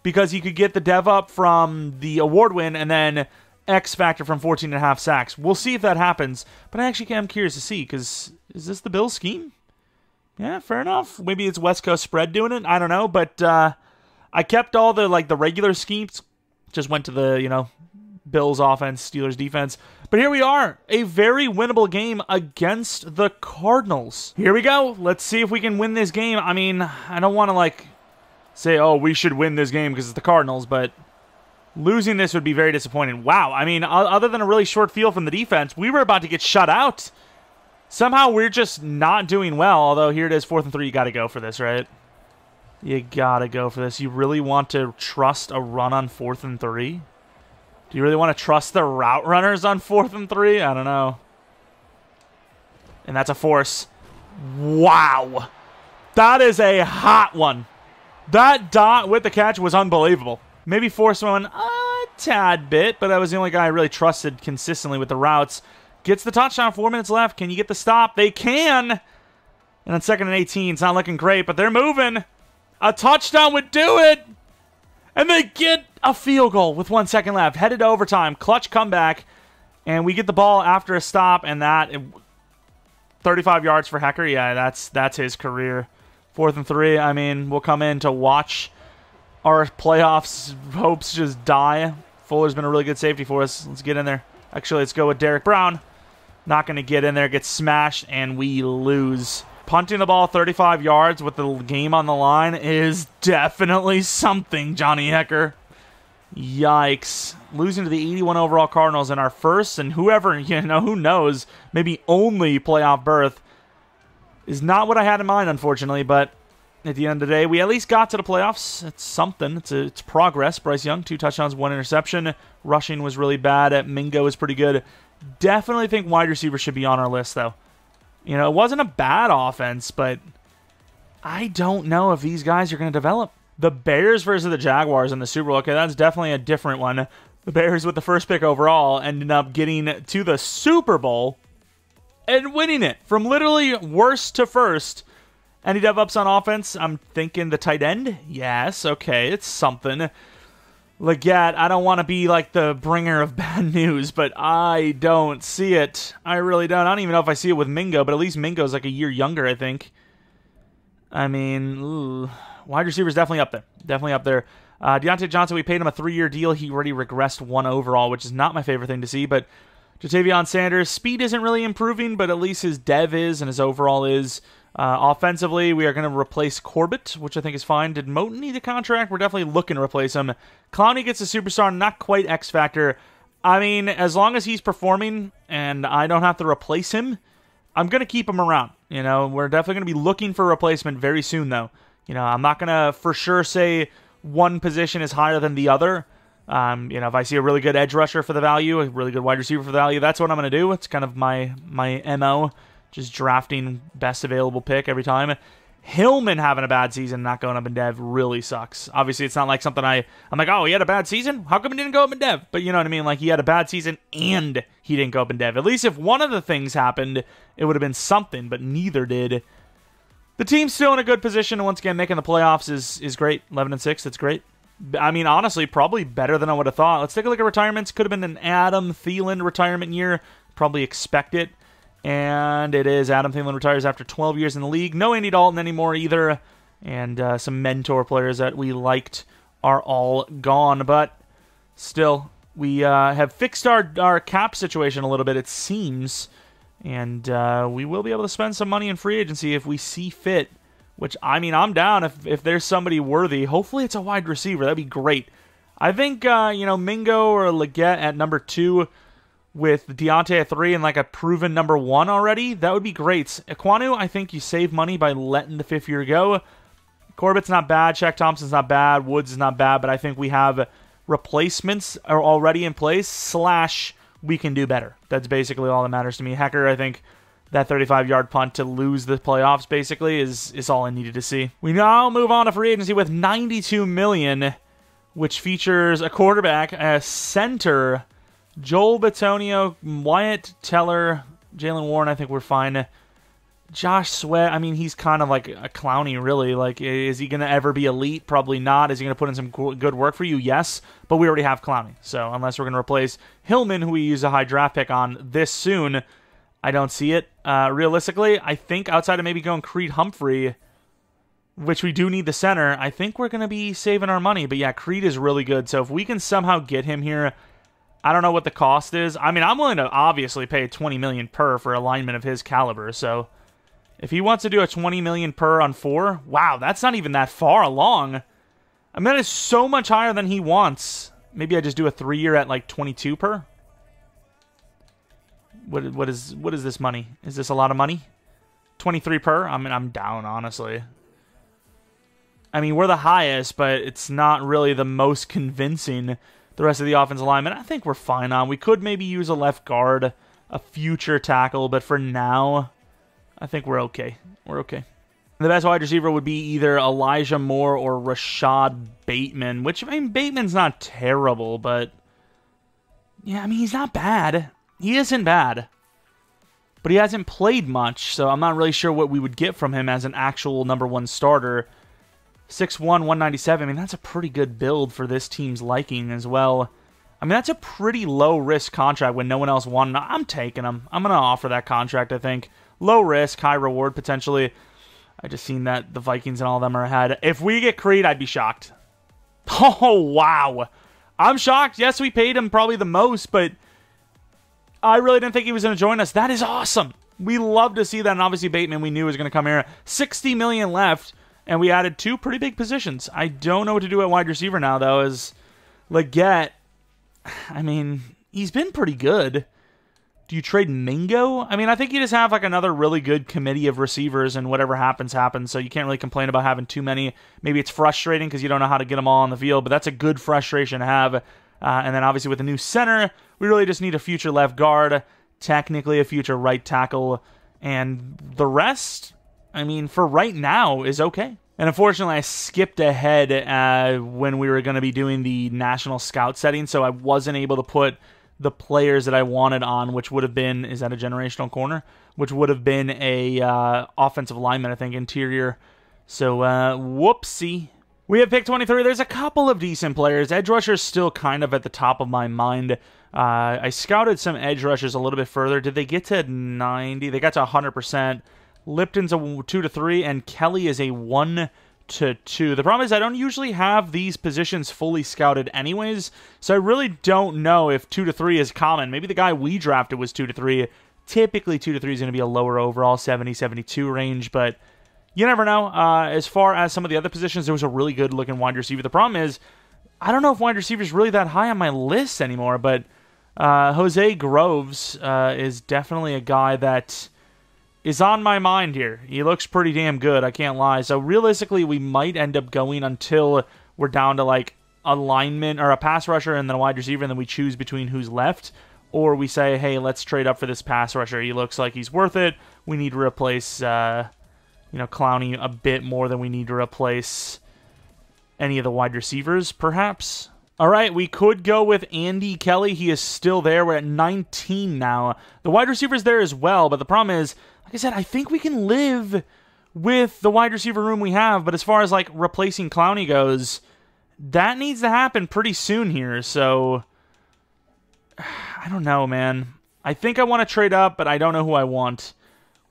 because he could get the dev up from the award win and then X Factor from 14.5 sacks. We'll see if that happens, but I actually am curious to see, because is this the Bills scheme? Yeah, fair enough. Maybe it's West Coast spread doing it. I don't know, but I kept all the regular schemes. Just went to the, Bills offense, Steelers defense. But here we are, a very winnable game against the Cardinals. Here we go. Let's see if we can win this game. I mean, I don't want to say, oh, we should win this game because it's the Cardinals, but losing this would be very disappointing. Wow, I mean, other than a really short field from the defense, we were about to get shut out. Somehow we're just not doing well, although here it is, 4th and 3. You got to go for this, right? You got to go for this. You really want to trust a run on 4th and 3? Do you really want to trust the route runners on 4th and 3? I don't know. And that's a force. Wow. That is a hot one. That dot with the catch was unbelievable. Maybe force one a tad bit, but that was the only guy I really trusted consistently with the routes. Gets the touchdown, 4 minutes left. Can you get the stop? They can. And on 2nd and 18, it's not looking great, but they're moving. A touchdown would do it. And they get a field goal with 1 second left. Headed to overtime. Clutch comeback. And we get the ball after a stop, and 35 yards for Hecker. Yeah, that's his career. 4th and 3. I mean, we'll come in to watch our playoffs hopes just die. Fuller's been a really good safety for us. Let's get in there. Actually, let's go with Derek Brown. Not going to get in there, gets smashed, and we lose. Punting the ball 35 yards with the game on the line is definitely something, Johnny Hecker. Yikes. Losing to the 81 overall Cardinals in our first, and whoever, who knows, maybe only playoff berth is not what I had in mind, unfortunately, but at the end of the day, we at least got to the playoffs. It's something. It's progress. Bryce Young, 2 touchdowns, 1 interception. Rushing was really bad. Mingo was pretty good. Definitely think wide receiver should be on our list, though. It wasn't a bad offense, but I don't know if these guys are going to develop. The Bears versus the Jaguars in the Super Bowl. Okay, that's definitely a different one. The Bears with the first pick overall ended up getting to the Super Bowl and winning it from literally worst to first. Any dev ups on offense? I'm thinking the tight end. Yes, okay, it's something. Legette, I don't want to be like the bringer of bad news, but I don't see it. I really don't. I don't even know if I see it with Mingo, but at least Mingo's like a year younger, I think. I mean, wide receiver's definitely up there. Definitely up there. Deontay Johnson, we paid him a 3-year deal. He already regressed 1 overall, which is not my favorite thing to see, but Jatavion Sanders, speed isn't really improving, but at least his dev is and his overall is. Offensively, we are going to replace Corbett, which I think is fine. Did Moton need a contract? We're definitely looking to replace him. Clowney gets a superstar, not quite X Factor. I mean, as long as he's performing and I don't have to replace him, I'm going to keep him around. We're definitely going to be looking for a replacement very soon, though. I'm not going to for sure say one position is higher than the other. If I see a really good edge rusher for the value, a really good wide receiver for the value, that's what I'm going to do. It's kind of my MO. Just drafting best available pick every time. Hillman having a bad season, not going up in dev, really sucks. Obviously, it's not like something I'm like, oh, he had a bad season? How come he didn't go up in dev? But you know what I mean? Like, he had a bad season and he didn't go up in dev. At least if one of the things happened, it would have been something, but neither did. The team's still in a good position, and once again, making the playoffs is great. 11-6, that's great. I mean, honestly, probably better than I would have thought. Let's take a look at retirements. Could have been an Adam Thielen retirement year. probably expect it. And it is Adam Thielen retires after 12 years in the league. No Andy Dalton anymore either. And some mentor players that we liked are all gone. But still, we have fixed our cap situation a little bit, it seems. And we will be able to spend some money in free agency if we see fit. Which, I mean, I'm down if there's somebody worthy. Hopefully it's a wide receiver. That'd be great. I think, Mingo or Legette at number 2 with Deontay at 3 and like a proven number 1 already, that would be great. Ekwonu, I think you save money by letting the 5th year go. Corbett's not bad. Shaq Thompson's not bad. Woods is not bad, but I think we have replacements are already in place, / we can do better. That's basically all that matters to me. Hecker, I think that 35-yard punt to lose the playoffs basically is all I needed to see. We now move on to free agency with $92 million, which features a quarterback, a center, Joel Bitonio, Wyatt Teller, Jalen Warren, I think we're fine. Josh Sweat, I mean, he's kind of like a Clowney, really. Like, is he going to ever be elite? Probably not. Is he going to put in some good work for you? Yes, but we already have Clowney. So unless we're going to replace Hillman, who we use a high draft pick on this soon, I don't see it. Realistically, I think outside of maybe going Creed Humphrey, which we do need the center, I think we're going to be saving our money. But yeah, Creed is really good. So if we can somehow get him here, I don't know what the cost is. I mean, I'm willing to obviously pay $20 million per for a lineman of his caliber. So if he wants to do a $20 million per on 4, wow, that's not even that far along. I mean, that is so much higher than he wants. Maybe I just do a 3-year at like 22 per. What is this money? Is this a lot of money? 23 per? I mean, I'm down, honestly. I mean, we're the highest, but it's not really the most convincing. The rest of the offensive linemen, I think we're fine on. We could maybe use a left guard, a future tackle, but for now, I think we're okay. We're okay. The best wide receiver would be either Elijah Moore or Rashad Bateman, which, I mean, Bateman's not terrible, but yeah, I mean, he's not bad. He isn't bad, but he hasn't played much, so I'm not really sure what we would get from him as an actual number 1 starter. 6'1", 197, I mean, that's a pretty good build for this team's liking as well. I mean, that's a pretty low-risk contract when no one else wanted. I'm taking him. I'm going to offer that contract, I think. Low risk, high reward, potentially. I just seen that the Vikings and all of them are ahead. If we get Creed, I'd be shocked. Oh, wow. I'm shocked. Yes, we paid him probably the most, but I really didn't think he was going to join us. That is awesome. We love to see that, and obviously Bateman we knew was going to come here. $60 million left. And we added 2 pretty big positions. I don't know what to do at wide receiver now, though, as Legette, I mean, he's been pretty good. Do you trade Mingo? I mean, I think you just have like another really good committee of receivers, and whatever happens, happens. So you can't really complain about having too many. Maybe it's frustrating because you don't know how to get them all on the field, but that's a good frustration to have. And then obviously with the new center, we really just need a future left guard, technically a future right tackle, and the rest, I mean, for right now, is okay. And unfortunately, I skipped ahead when we were going to be doing the national scout setting, so I wasn't able to put the players that I wanted on, which would have been, is that a generational corner? Which would have been a offensive lineman, I think, interior. So, whoopsie. We have pick 23. There's a couple of decent players. Edge rushers still kind of at the top of my mind. I scouted some edge rushers a little bit further. Did they get to 90? They got to 100%. Lipton's a 2-3, and Kelly is a 1-2. The problem is I don't usually have these positions fully scouted anyways, so I really don't know if 2-3 is common. Maybe the guy we drafted was 2-3. Typically, 2-3 is going to be a lower overall, 70-72 range, but you never know. As far as some of the other positions, there was a really good-looking wide receiver. The problem is I don't know if wide receiver is really that high on my list anymore, but Jose Groves is definitely a guy that is on my mind here. He looks pretty damn good, I can't lie. So realistically, we might end up going until we're down to like a lineman or a pass rusher and then a wide receiver, and then we choose between who's left. Or we say, hey, let's trade up for this pass rusher. He looks like he's worth it. We need to replace, Clowney a bit more than we need to replace any of the wide receivers, perhaps. All right, we could go with Andy Kelly. He is still there. We're at 19 now. The wide receiver's there as well, but the problem is, like I said, I think we can live with the wide receiver room we have, but as far as like replacing Clowney goes, that needs to happen pretty soon here. So I don't know, man. I think I want to trade up, but I don't know who I want,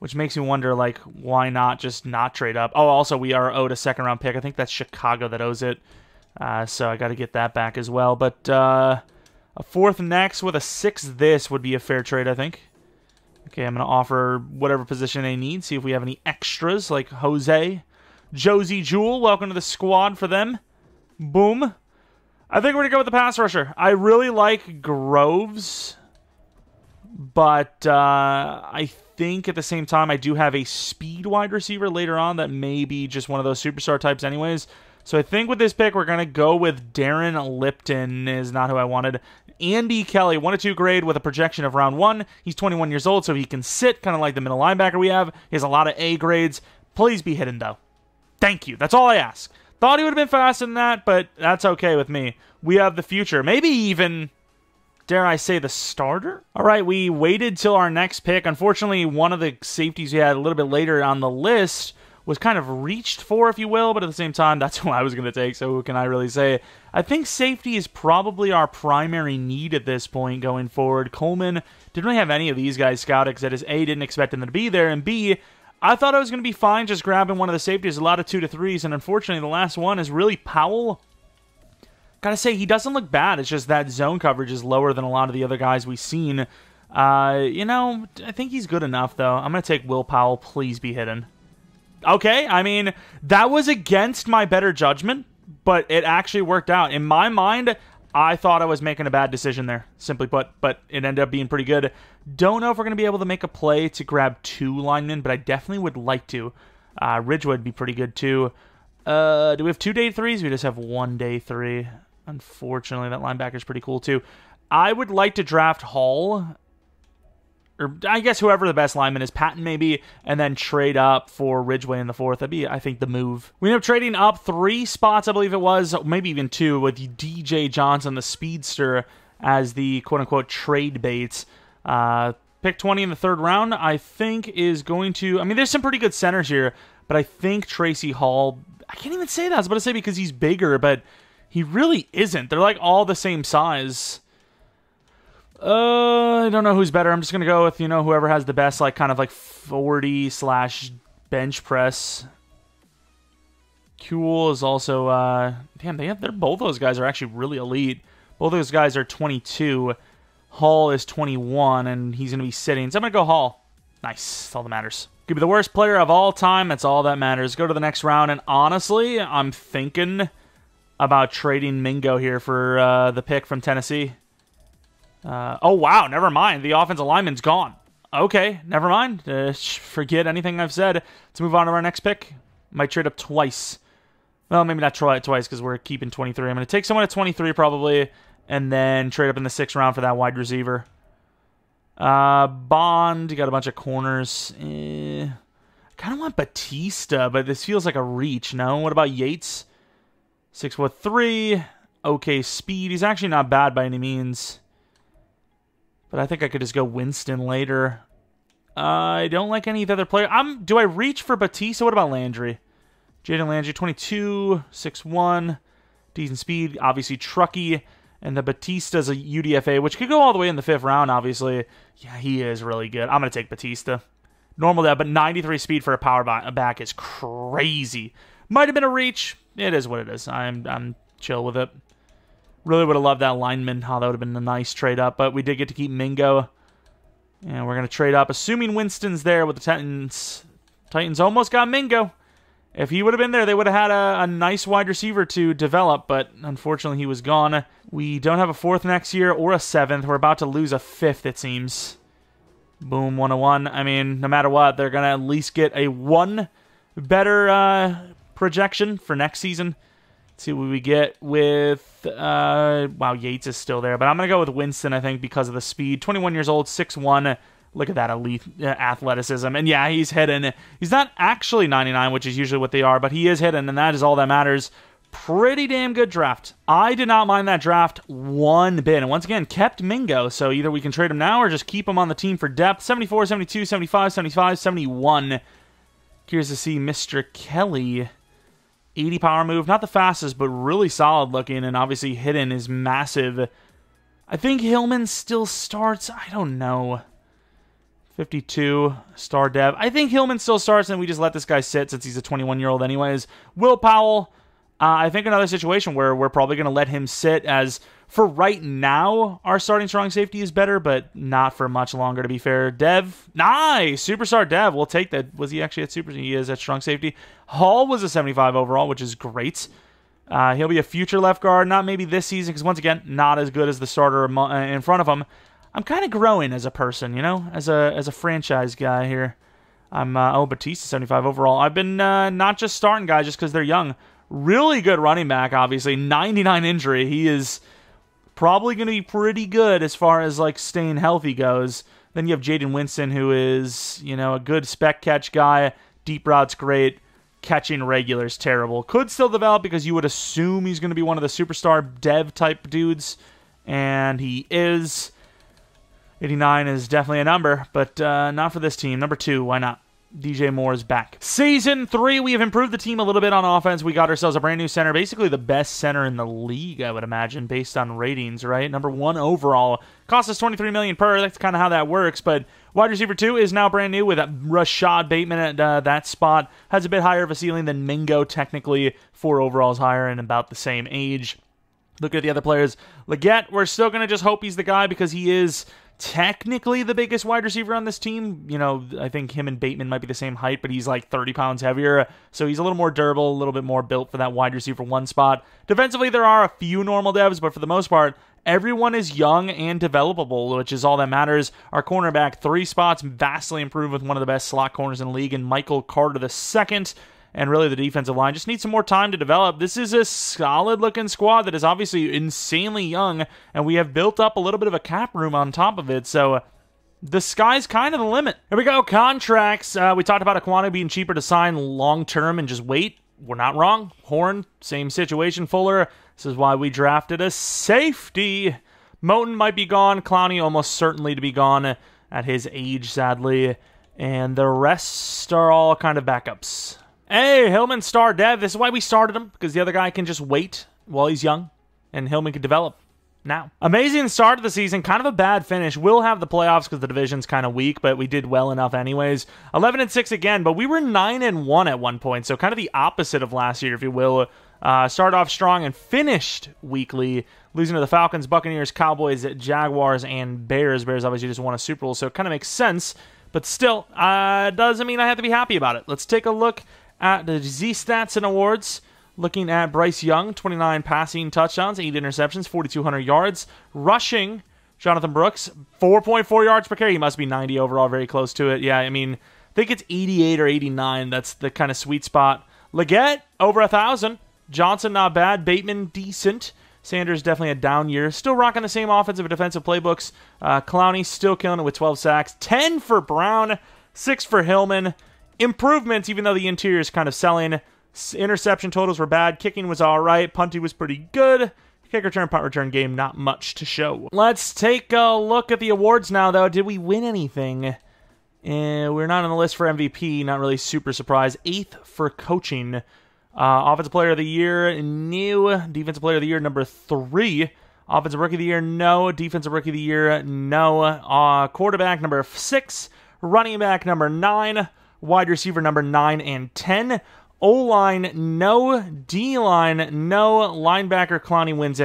which makes me wonder, like, why not just not trade up? Oh, also, we are owed a second-round pick. I think that's Chicago that owes it, so I got to get that back as well. But a 4th next with a 6th this would be a fair trade, I think. Okay, I'm going to offer whatever position they need, see if we have any extras, like Jose. Josie Jewell, welcome to the squad for them. Boom. I think we're going to go with the pass rusher. I really like Groves, but I think at the same time I do have a speed wide receiver later on that may be just one of those superstar types anyways. So I think with this pick we're going to go with Darren Lipton is not who I wanted. Andy Kelly, 1-2 grade with a projection of round 1. He's 21 years old, so he can sit, kind of like the middle linebacker we have. He has a lot of A grades. Please be hidden, though. Thank you. That's all I ask. Thought he would have been faster than that, but that's okay with me. We have the future. Maybe even, dare I say, the starter? All right, we waited till our next pick. Unfortunately, one of the safeties we had a little bit later on the list was kind of reached for, if you will, but at the same time, that's who I was going to take, so who can I really say? I think safety is probably our primary need at this point going forward. Coleman didn't really have any of these guys scouted because I just A, didn't expect them to be there, and B, I thought I was going to be fine just grabbing one of the safeties, a lot of 2-3s, and unfortunately the last one is really Powell. Gotta say, he doesn't look bad. It's just that zone coverage is lower than a lot of the other guys we've seen. You know, I think he's good enough, though. I'm going to take Will Powell. Please be hidden. Okay, I mean, that was against my better judgment, but it actually worked out. In my mind, I thought I was making a bad decision there, simply put, but it ended up being pretty good. Don't know if we're going to be able to make a play to grab 2 linemen, but I definitely would like to. Ridgeway would be pretty good, too. Do we have 2 day 3s? We just have 1 day 3. Unfortunately, that linebacker's pretty cool, too. I would like to draft Hall, or I guess whoever the best lineman is, Patton maybe, and then trade up for Ridgeway in the 4th. That'd be, I think, the move. We ended up trading up 3 spots, I believe it was, maybe even 2, with DJ Johnson, the speedster, as the quote-unquote trade baits. Pick 20 in the 3rd round, I think, is going to... I mean, there's some pretty good centers here, but I think Tracy Hall... I can't even say that. I was about to say because he's bigger, but he really isn't. They're like all the same size. I don't know who's better. I'm just going to go with, you know, whoever has the best, like, kind of like 40/bench press. Kuhl is also, damn, both those guys are actually really elite. Both those guys are 22. Hall is 21, and he's going to be sitting. So I'm going to go Hall. Nice. That's all that matters. Could be the worst player of all time. That's all that matters. Go to the next round, and honestly, I'm thinking about trading Mingo here for the pick from Tennessee. Oh, wow, never mind. The offensive lineman's gone. Okay, never mind. Forget anything I've said. Let's move on to our next pick. Might trade up twice. Well, maybe not try it twice because we're keeping 23. I'm going to take someone at 23 probably, and then trade up in the 6th round for that wide receiver. Bond, you got a bunch of corners. I kind of want Batista, but this feels like a reach, no? What about Yates? 6'3", okay speed. He's actually not bad by any means. But I think I could just go Winston later. I don't like any of the other players. Do I reach for Batista? What about Landry? Jaden Landry, 22, 6'1", decent speed. Obviously, Truckee. And the Batista's a UDFA, which could go all the way in the 5th round, obviously. Yeah, he is really good. I'm going to take Batista. Normal that, but 93 speed for a power back is crazy. Might have been a reach. It is what it is. I'm chill with it. Really would have loved that lineman. Oh, that would have been a nice trade up, but we did get to keep Mingo. And we're going to trade up, assuming Winston's there with the Titans. Titans almost got Mingo. If he would have been there, they would have had a nice wide receiver to develop, but unfortunately he was gone. We don't have a 4th next year or a 7th. We're about to lose a 5th, it seems. Boom, 101. I mean, no matter what, they're going to at least get a 1 better projection for next season. Let's see what we get with... wow, Yates is still there, but I'm going to go with Winston, I think, because of the speed. 21 years old, 6'1". Look at that elite athleticism. And yeah, he's hidden. He's not actually 99, which is usually what they are, but he is hidden, and that is all that matters. Pretty damn good draft. I did not mind that draft one bit. And once again, kept Mingo, so either we can trade him now or just keep him on the team for depth. 74, 72, 75, 75, 71. Curious to see Mr. Kelly. 80 power move. Not the fastest, but really solid looking, and obviously hidden is massive. I think Hillman still starts. I don't know. 52, star dev. I think Hillman still starts, and we just let this guy sit since he's a 21-year-old anyways. Will Powell, I think another situation where we're probably going to let him sit as, for right now, our starting strong safety is better, but not for much longer, to be fair. Dev, nice! Superstar Dev, we'll take that. Was he actually at super? He is at strong safety. Hall was a 75 overall, which is great. He'll be a future left guard, not maybe this season, because once again, not as good as the starter in front of him. I'm kind of growing as a person, you know, as a franchise guy here. I'm Batista 75 overall. I've been not just starting guys just because they're young. Really good running back, obviously. 99 injury. He is probably going to be pretty good as far as like staying healthy goes. Then you have Jaden Winston, who is, you know, a good spec catch guy. Deep routes great. Catching regulars terrible. Could still develop because you would assume he's going to be one of the superstar dev type dudes, and he is. 89 is definitely a number, but not for this team. Number 2, why not? DJ Moore is back. Season 3, we have improved the team a little bit on offense. We got ourselves a brand new center, basically the best center in the league, I would imagine, based on ratings, right? Number 1 overall. Cost us $23 million per. That's kind of how that works, but wide receiver 2 is now brand new with Rashad Bateman at that spot. Has a bit higher of a ceiling than Mingo, technically. 4 overalls higher and about the same age. Look at the other players. Legette, we're still going to just hope he's the guy because he is technically the biggest wide receiver on this team. You know, I think him and Bateman might be the same height, but he's like 30 pounds heavier. So he's a little more durable, a little bit more built for that wide receiver 1 spot. Defensively, there are a few normal devs, but for the most part, everyone is young and developable, which is all that matters. Our cornerback 3 spots vastly improved with one of the best slot corners in the league, and Michael Carter II. And really, the defensive line just needs some more time to develop. This is a solid-looking squad that is obviously insanely young, and we have built up a little bit of a cap room on top of it, so the sky's kind of the limit. Here we go, contracts. We talked about Aquanu being cheaper to sign long-term and just wait. We're not wrong. Horn, same situation. Fuller, this is why we drafted a safety. Moten might be gone. Clowney almost certainly to be gone at his age, sadly. And the rest are all kind of backups. Hey, Hillman star dev. This is why we started him, because the other guy can just wait while he's young, and Hillman can develop now. Amazing start of the season, kind of a bad finish. We'll have the playoffs because the division's kind of weak, but we did well enough anyways. 11-6 again, but we were 9-1 at one point, so kind of the opposite of last year, if you will. Started off strong and finished weakly, losing to the Falcons, Buccaneers, Cowboys, Jaguars, and Bears. Bears obviously just won a Super Bowl, so it kind of makes sense, but still, doesn't mean I have to be happy about it. Let's take a look at the Z-Stats and awards. Looking at Bryce Young, 29 passing touchdowns, 8 interceptions, 4,200 yards. Rushing, Jonathon Brooks, 4.4 yards per carry. He must be 90 overall, very close to it. Yeah, I mean, I think it's 88 or 89. That's the kind of sweet spot. Legette, over 1,000. Johnson, not bad. Bateman, decent. Sanders, definitely a down year. Still rocking the same offensive and defensive playbooks. Clowney, still killing it with 12 sacks. 10 for Brown, 6 for Hillman. Improvements, even though the interior is kind of selling. Interception totals were bad. Kicking was all right. Punting was pretty good. Kick return, punt return game, not much to show. Let's take a look at the awards now, though. Did we win anything? We're not on the list for MVP. Not really super surprised. 8th for coaching. Offensive Player of the Year, new. Defensive Player of the Year, number 3. Offensive Rookie of the Year, no. Defensive Rookie of the Year, no. Quarterback, number 6. Running back, number 9. Wide receiver number 9 and 10. O-line, no. D-line, no. Linebacker, Clowney wins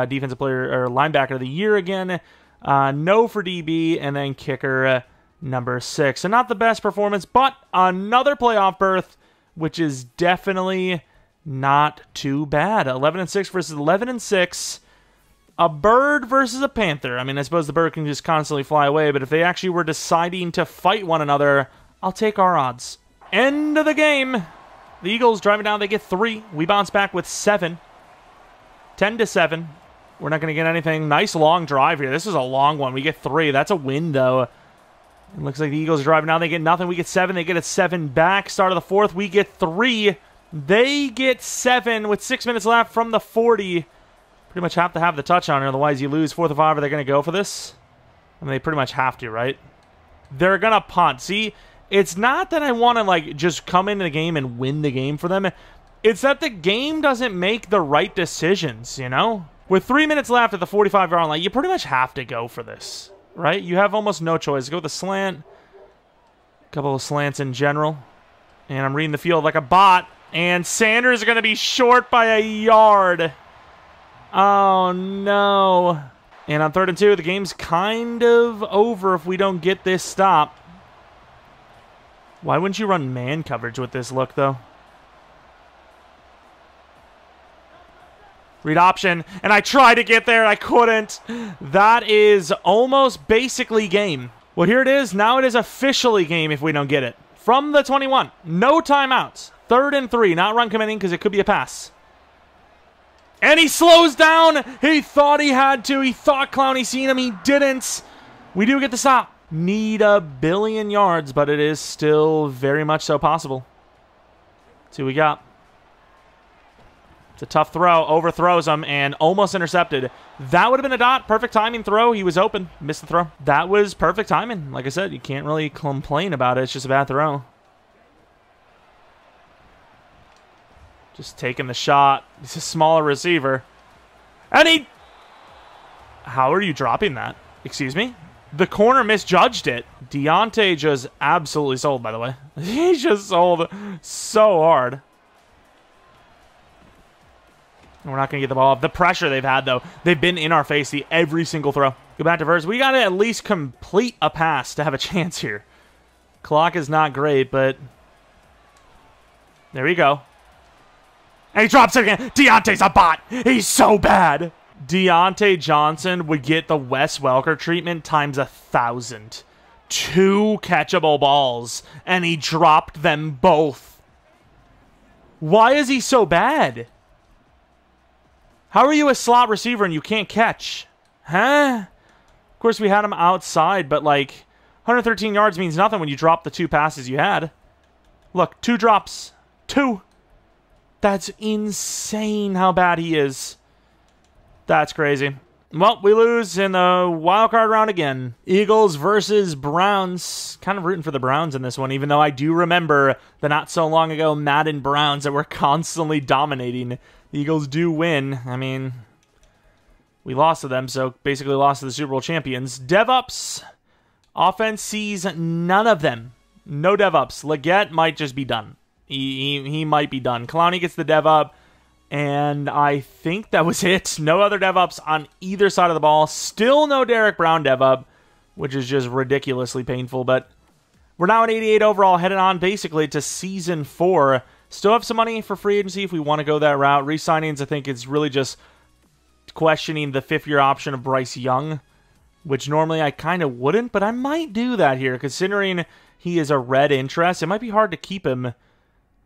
defensive player or linebacker of the year again. No for DB, and then kicker number 6. So not the best performance, but another playoff berth, which is definitely not too bad. 11-6 versus 11-6. A bird versus a panther. I mean, I suppose the bird can just constantly fly away, but if they actually were deciding to fight one another, I'll take our odds. End of the game. The Eagles driving down, they get 3. We bounce back with 7. 10-7. We're not going to get anything. Nice long drive here. This is a long one. We get 3. That's a win, though. It looks like the Eagles are driving down. They get nothing. We get 7. They get a 7 back. Start of the 4th. We get 3. They get 7 with 6 minutes left from the 40. Pretty much have to have the touchdown, otherwise you lose. 4th and 5. Are they going to go for this? I mean, they pretty much have to, right? They're going to punt. See, it's not that I want to, like, just come into the game and win the game for them. It's that the game doesn't make the right decisions, you know? With 3 minutes left at the 45-yard line, you pretty much have to go for this, right? You have almost no choice. Go with the slant. A couple of slants in general. And I'm reading the field like a bot. And Sanders is going to be short by a yard. Oh, no. And on 3rd and 2, the game's kind of over if we don't get this stop. Why wouldn't you run man coverage with this look, though? Read option, and I tried to get there, I couldn't. That is almost basically game. Well, here it is. Now it is officially game if we don't get it. From the 21, no timeouts. 3rd and 3, not run committing because it could be a pass. And he slows down. He thought he had to. He thought Clowney seen him. He didn't. We do get the stop. Need a billion yards, but it is still very much so possible. Let's see what we got. It's a tough throw. Overthrows him and almost intercepted. That would have been a dot. Perfect timing throw. He was open. Missed the throw. That was perfect timing. Like I said, you can't really complain about it. It's just a bad throw. Just taking the shot. He's a smaller receiver. And he... How are you dropping that? Excuse me? The corner misjudged it. Deontay just absolutely sold, by the way. He just sold so hard. We're not going to get the ball off. The pressure they've had, though, they've been in our face every single throw. Go back to Verse. We got to at least complete a pass to have a chance here. Clock is not great, but there we go. And he drops it again. Deontay's a bot. He's so bad. Deontay Johnson would get the Wes Welker treatment times 1,000. 2 catchable balls, and he dropped them both. Why is he so bad? How are you a slot receiver and you can't catch? Huh? Of course, we had him outside, but like 113 yards means nothing when you drop the 2 passes you had. Look, 2 drops. 2. That's insane how bad he is. That's crazy. Well, we lose in the wild card round again. Eagles versus Browns. Kind of rooting for the Browns in this one, even though I do remember the not so long ago Madden Browns that were constantly dominating. The Eagles do win. I mean, we lost to them, so basically lost to the Super Bowl champions. Dev-ups. Offense sees none of them. No dev-ups. Legette might just be done. He might be done. Clowney gets the dev-up, and I think that was it. No other dev-ups on either side of the ball. Still no Derek Brown dev-up, which is just ridiculously painful, but we're now at 88 overall, headed on basically to Season 4. Still have some money for free agency if we want to go that route. Re-signings, I think it's really just questioning the 5th-year option of Bryce Young, which normally I kind of wouldn't, but I might do that here, considering he is a red interest. It might be hard to keep him.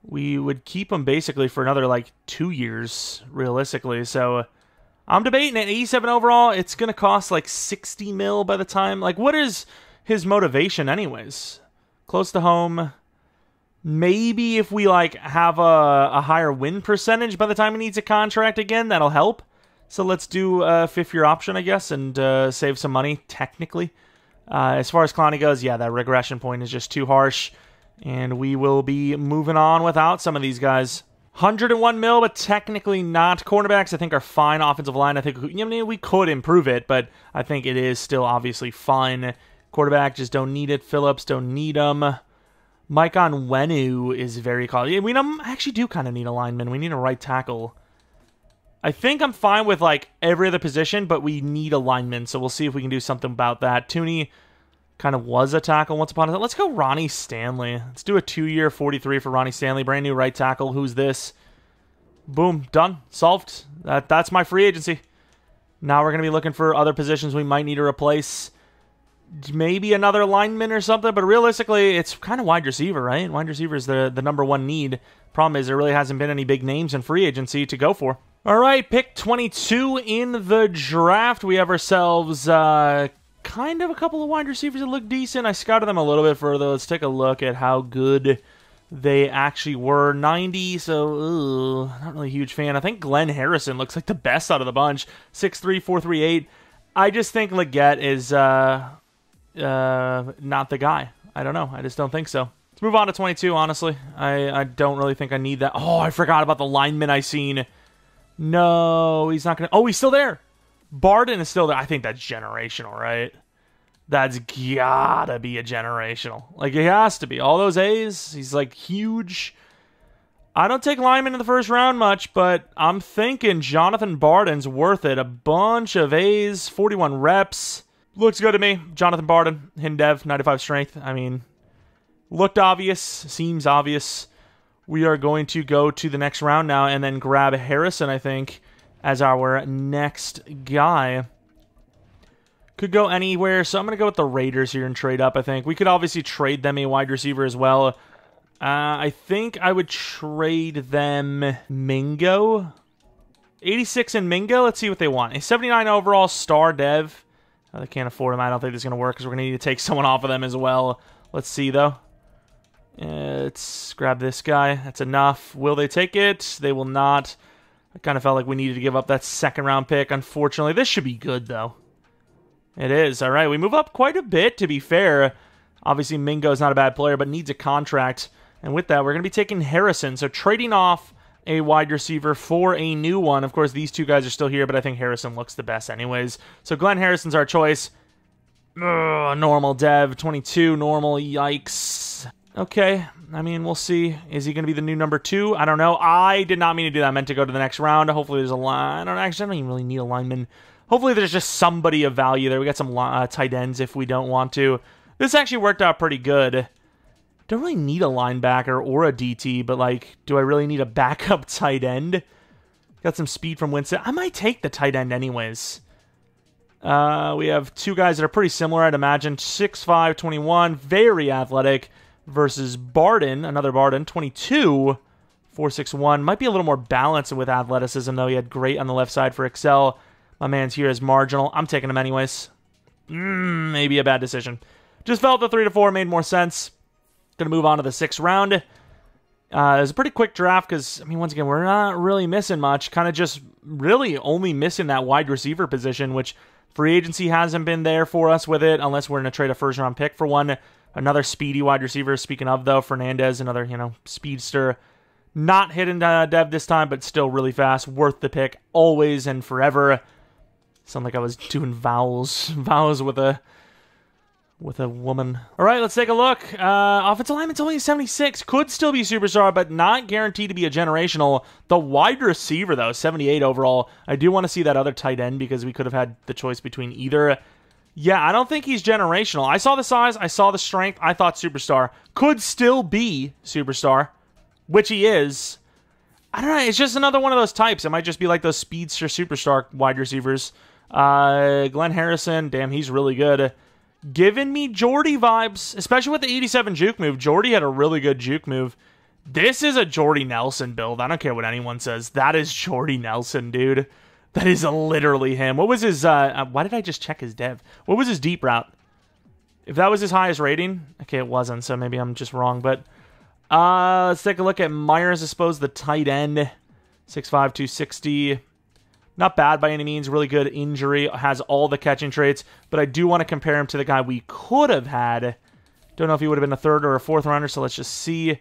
We would keep him basically for another, like, 2 years, realistically. So I'm debating at 87 overall. It's going to cost, like, 60 mil by the time. Like, what is his motivation anyways? Close to home. Maybe if we, like, have a higher win percentage by the time he needs a contract again, that'll help. So let's do a 5th-year option, I guess, and save some money, technically. As far as Clowney goes, yeah, that regression point is just too harsh. And we will be moving on without some of these guys. 101 mil, but technically not. Cornerbacks, I think, are fine. Offensive line, I think we could improve it, but I think it is still obviously fine. Quarterback, just don't need it. Phillips, don't need him. Mike Onwenu is very quality. We actually do kind of need a lineman. We need a right tackle. I think I'm fine with like every other position, but we need a lineman, so we'll see if we can do something about that. Tooney kind of was a tackle once upon a time. Let's go Ronnie Stanley. Let's do a 2-year 43 for Ronnie Stanley. Brand new right tackle. Who's this? Boom. Done. Solved. That's my free agency. Now we're going to be looking for other positions we might need to replace. Maybe another lineman or something, but realistically, it's kind of wide receiver, right? Wide receiver is the number 1 need. Problem is, there really hasn't been any big names in free agency to go for. All right, pick 22 in the draft. We have ourselves kind of a couple of wide receivers that look decent. I scouted them a little bit further. Let's take a look at how good they actually were. 90, so not really a huge fan. I think Glenn Harrison looks like the best out of the bunch. 6'3", 438. I just think Legette is not the guy. I don't know. I just don't think so. Let's move on to 22, honestly. I don't really think I need that. Oh, I forgot about the lineman I seen. No, he's not going to... Oh, he's still there. Barden is still there. I think that's generational, right? That's gotta be a generational. Like, it has to be. All those A's, he's, like, huge. I don't take linemen in the first round much, but I'm thinking Jonathon Barden's worth it. A bunch of A's, 41 reps. Looks good to me. Jonathon Barden, hidden dev, 95 strength. I mean, looked obvious, seems obvious. We are going to go to the next round now and then grab Harrison, I think, as our next guy. Could go anywhere, so I'm going to go with the Raiders here and trade up, I think. We could obviously trade them a wide receiver as well. I think I would trade them Mingo. 86 and Mingo. Let's see what they want. A 79 overall star dev. They can't afford him. I don't think this is going to work because we're going to need to take someone off of them as well. Let's see, though. Let's grab this guy. That's enough. Will they take it? They will not. I kind of felt like we needed to give up that second-round pick. Unfortunately, this should be good, though. It is. All right, we move up quite a bit, to be fair. Obviously, Mingo is not a bad player, but needs a contract. And with that, we're going to be taking Harrison. So trading off a wide receiver for a new one. Of course, these two guys are still here, but I think Harrison looks the best anyways. So Glenn Harrison's our choice. Normal dev, 22, normal, yikes. Okay, I mean, we'll see. Is he going to be the new number 2? I don't know. I did not mean to do that. I meant to go to the next round. Hopefully there's a line. I don't even really need a lineman. Hopefully there's just somebody of value there. We got some tight ends if we don't want to. This actually worked out pretty good. Don't really need a linebacker or a DT, but, like, do I really need a backup tight end? Got some speed from Winston. I might take the tight end anyways. We have two guys that are pretty similar, I'd imagine. 6'5", 21, very athletic, versus Barden, another Barden, 22, 4'6", might be a little more balanced with athleticism, though. He had great on the left side for Excel. My man's here is marginal. I'm taking him anyways. Maybe a bad decision. Just felt the 3 to 4 made more sense. Going to move on to the 6th round. It was a pretty quick draft because, I mean, once again, we're not really missing much. Kind of just really only missing that wide receiver position, which free agency hasn't been there for us with it, unless we're going to trade a first-round pick for one. Another speedy wide receiver. Speaking of, though, Fernandez, another, speedster. Not hidden dev this time, but still really fast. Worth the pick always and forever. Sound like I was doing vows with a woman. All right, let's take a look. Offensive lineman's only 76. Could still be superstar, but not guaranteed to be a generational. The wide receiver, though, 78 overall. I do want to see that other tight end because we could have had the choice between either. Yeah, I don't think he's generational. I saw the size. I saw the strength. I thought superstar. Could still be superstar, which he is. I don't know. It's just another one of those types. It might just be like those speedster superstar wide receivers. Glenn Harrison, damn, he's really good. Giving me Jordy vibes, especially with the 87 juke move. Jordy had a really good juke move. This is a Jordy Nelson build. I don't care what anyone says. That is Jordy Nelson, dude. That is literally him. What was his, why did I just check his dev? What was his deep route? If that was his highest rating, okay, it wasn't, so maybe I'm just wrong, but let's take a look at Myers, I suppose, the tight end. 6'5", 260. Not bad by any means. Really good injury. Has all the catching traits. But I do want to compare him to the guy we could have had. Don't know if he would have been a 3rd or a 4th rounder, so let's just see.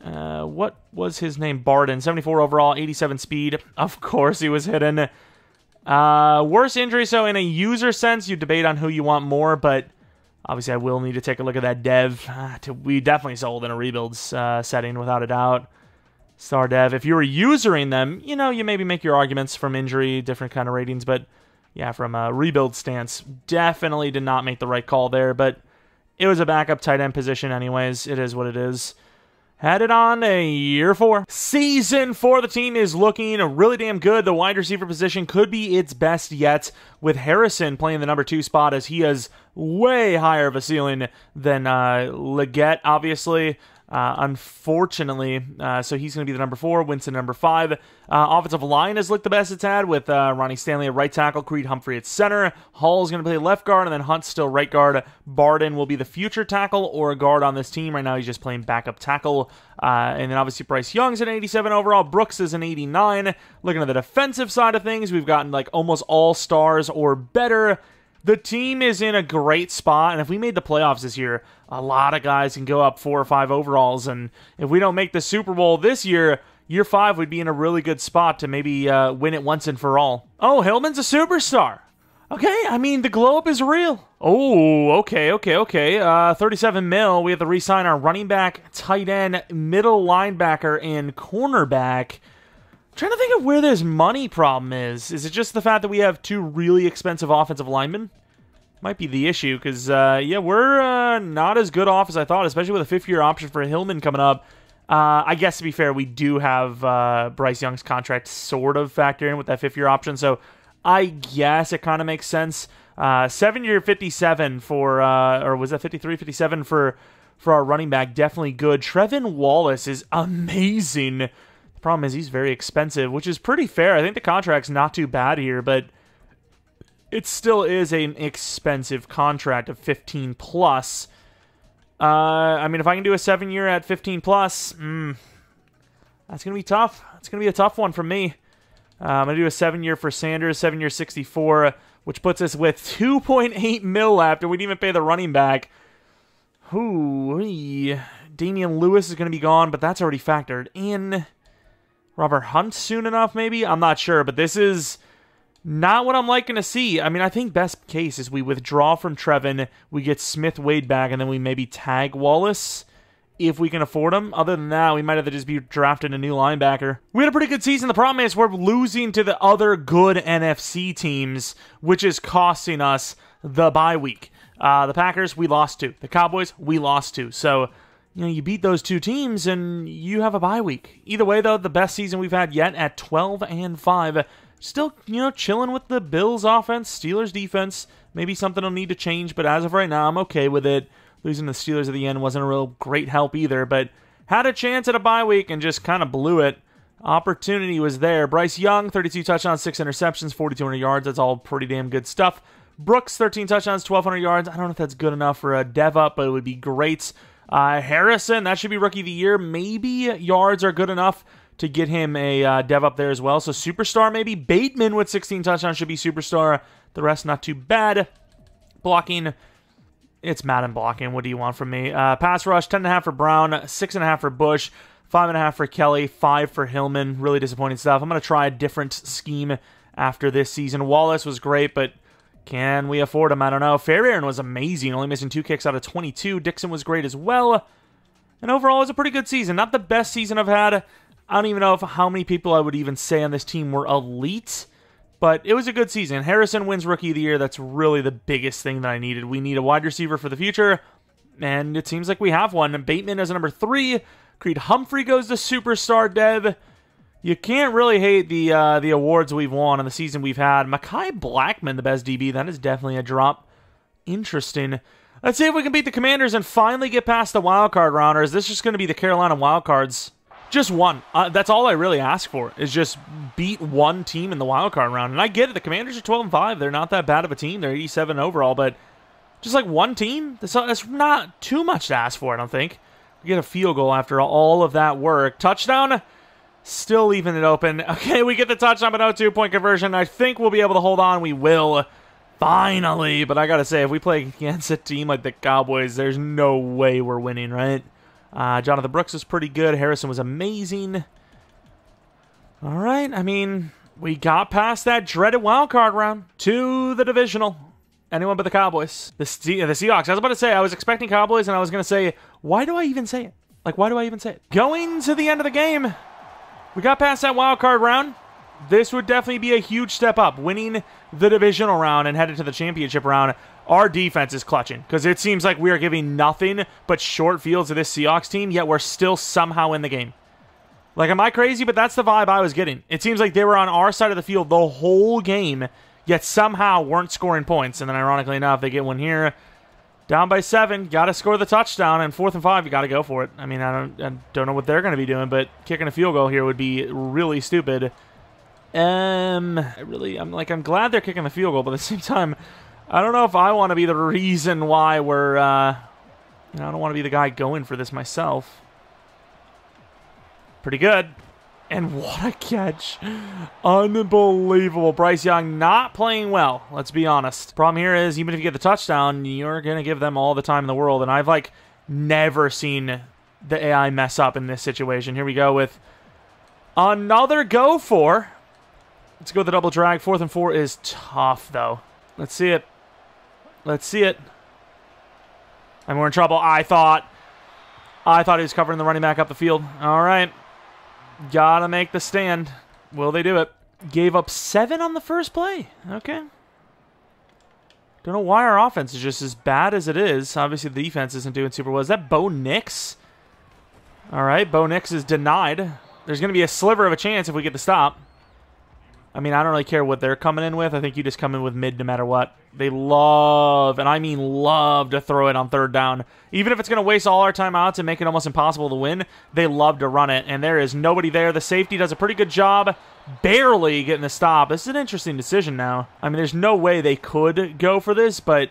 What was his name? Barden. 74 overall, 87 speed. Of course he was hidden. Worse injury, so in a user sense, you debate on who you want more, but obviously I will need to take a look at that dev. We definitely sold in a rebuilds setting, without a doubt. Star dev. If you were usering them, you maybe make your arguments from injury, different kind of ratings, but yeah, from a rebuild stance, definitely did not make the right call there, but it was a backup tight end position anyways. It is what it is. Headed on to year 4. Season 4, the team is looking really damn good. The wide receiver position could be its best yet, with Harrison playing the number 2 spot, as he has way higher of a ceiling than Legette, obviously. Unfortunately, so he's going to be the number 4, Winston number 5. Offensive line has looked the best it's had, with Ronnie Stanley at right tackle, Creed Humphrey at center. Hall is going to play left guard, and then Hunt's still right guard. Barden will be the future tackle or a guard on this team. Right now he's just playing backup tackle. And then obviously Bryce Young's an 87 overall. Brooks is an 89. Looking at the defensive side of things, we've gotten like almost all stars or better. The team is in a great spot, and if we made the playoffs this year, a lot of guys can go up 4 or 5 overalls, and if we don't make the Super Bowl this year, year 5, we'd be in a really good spot to maybe win it once and for all. Oh, Hillman's a superstar. Okay, I mean, the glow-up is real. Oh, okay. 37 mil. We have to re-sign our running back, tight end, middle linebacker, and cornerback. I'm trying to think of where this money problem is. Is it just the fact that we have 2 really expensive offensive linemen? Might be the issue, because, yeah, we're not as good off as I thought, especially with a 5th-year option for Hillman coming up. I guess, to be fair, we do have Bryce Young's contract sort of factor in with that 5th-year option, so I guess it kind of makes sense. 7-year 57 for, or was that 53, 57 for our running back? Definitely good. Trevin Wallace is amazing. The problem is he's very expensive, which is pretty fair. I think the contract's not too bad here, but it still is an expensive contract of 15 plus. I mean, if I can do a 7-year at 15 plus, that's going to be tough. It's going to be a tough one for me. I'm going to do a 7-year for Sanders, 7-year 64, which puts us with 2.8 mil left, and we didn't even pay the running back. Damian Lewis is going to be gone, but that's already factored in. Robert Hunt soon enough, maybe? I'm not sure, but this is not what I'm liking to see. I mean, I think best case is we withdraw from Trevin, we get Smith-Wade back, and then we maybe tag Wallace if we can afford him. Other than that, we might have to just be drafting a new linebacker. We had a pretty good season. The problem is we're losing to the other good NFC teams, which is costing us the bye week. The Packers, we lost to. The Cowboys, we lost to. So, you beat those 2 teams and you have a bye week. Either way, though, the best season we've had yet at 12-5. Still, chilling with the Bills offense, Steelers defense. Maybe something will need to change, but as of right now, I'm okay with it. Losing the Steelers at the end wasn't a real great help either, but had a chance at a bye week and just kind of blew it. Opportunity was there. Bryce Young, 32 touchdowns, 6 interceptions, 4,200 yards. That's all pretty damn good stuff. Brooks, 13 touchdowns, 1,200 yards. I don't know if that's good enough for a dev up, but it would be great. Harrison, that should be Rookie of the Year. Maybe yards are good enough to get him a dev up there as well. So superstar maybe. Bateman with 16 touchdowns should be superstar. The rest not too bad. Blocking, it's Madden blocking. What do you want from me? Pass rush, 10.5 for Brown, 6.5 for Bush, 5.5 for Kelly, 5 for Hillman. Really disappointing stuff. I'm going to try a different scheme after this season. Wallace was great, but can we afford him? I don't know. Fairbairn was amazing, only missing 2 kicks out of 22. Dixon was great as well. And overall, it was a pretty good season. Not the best season I've had. I don't even know how many people I would even say on this team were elite, but it was a good season. Harrison wins Rookie of the Year. That's really the biggest thing that I needed. We need a wide receiver for the future, and it seems like we have one. Bateman is number 3. Creed Humphrey goes to Superstar Dev. You can't really hate the awards we've won and the season we've had. Mekhi Blackman, the best DB. That is definitely a drop. Interesting. Let's see if we can beat the Commanders and finally get past the wildcard round, or is this just going to be the Carolina Wildcards? Just one. That's all I really ask for, is just beat one team in the wildcard round. And I get it. The Commanders are 12-5. They're not that bad of a team. They're 87 overall, but just like one team, that's not too much to ask for, I don't think. We get a field goal after all of that work. Touchdown, still leaving it open. Okay, we get the touchdown, but no 2-point conversion. I think we'll be able to hold on. We will, finally. But I got to say, if we play against a team like the Cowboys, there's no way we're winning, right? Jonathon Brooks was pretty good. Harrison was amazing. All right, I mean, we got past that dreaded wildcard round to the divisional. Anyone but the Cowboys. The Seahawks. I was about to say, I was expecting Cowboys, and I was going to say, why do I even say it? Like, why do I even say it? Going to the end of the game, we got past that wildcard round. This would definitely be a huge step up. Winning the divisional round and headed to the championship round. Our defense is clutching because it seems like we are giving nothing but short fields to this Seahawks team, yet we're still somehow in the game. Like, am I crazy? But that's the vibe I was getting. It seems like they were on our side of the field the whole game, yet somehow weren't scoring points. And then ironically enough, they get one here. Down by 7, got to score the touchdown, and 4th and 5, you got to go for it. I mean, I don't know what they're going to be doing, but kicking a field goal here would be really stupid. I'm glad they're kicking the field goal, but at the same time, I don't know if I want to be the reason why we're, I don't want to be the guy going for this myself. Pretty good. And what a catch. Unbelievable. Bryce Young not playing well, let's be honest. Problem here is, even if you get the touchdown, you're going to give them all the time in the world. And I've, never seen the AI mess up in this situation. Here we go with Another go for. Let's go with the double drag. 4th and 4 is tough, though. Let's see it. Let's see it. And we're in trouble. I thought he was covering the running back up the field. All right. Gotta make the stand. Will they do it? Gave up 7 on the first play. Okay. Don't know why our offense is just as bad as it is. Obviously, the defense isn't doing super well. Is that Bo Nix? All right. Bo Nix is denied. There's going to be a sliver of a chance if we get the stop. I mean, I don't really care what they're coming in with. I think you just come in with mid no matter what. They love, and I mean love, to throw it on 3rd down. Even if it's going to waste all our timeouts and make it almost impossible to win, they love to run it, and there is nobody there. The safety does a pretty good job barely getting the stop. This is an interesting decision now. I mean, there's no way they could go for this, but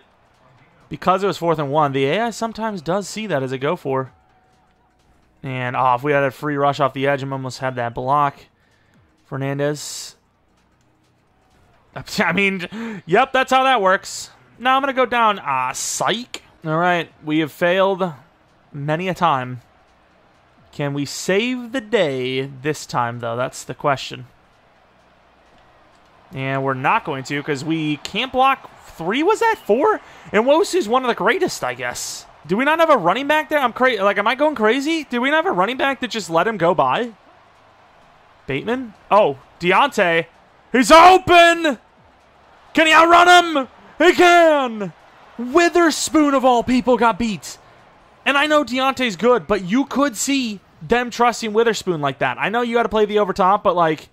because it was 4th and 1, the AI sometimes does see that as a go for. And, if we had a free rush off the edge, I almost had that block. Fernandez. I mean, yep, that's how that works. Now I'm going to go down. Psych. All right, we have failed many a time. Can we save the day this time, though? That's the question. And we're not going to because we can't block 3, was that? 4? And Wosu's one of the greatest, I guess. Do we not have a running back there? I'm crazy. Like, am I going crazy? Do we not have a running back that just let him go by? Bateman? Oh, Deontay. He's open! Can he outrun him? He can! Witherspoon, of all people, got beat. And I know Deontay's good, but you could see them trusting Witherspoon like that. I know you got to play the overtop, but, like,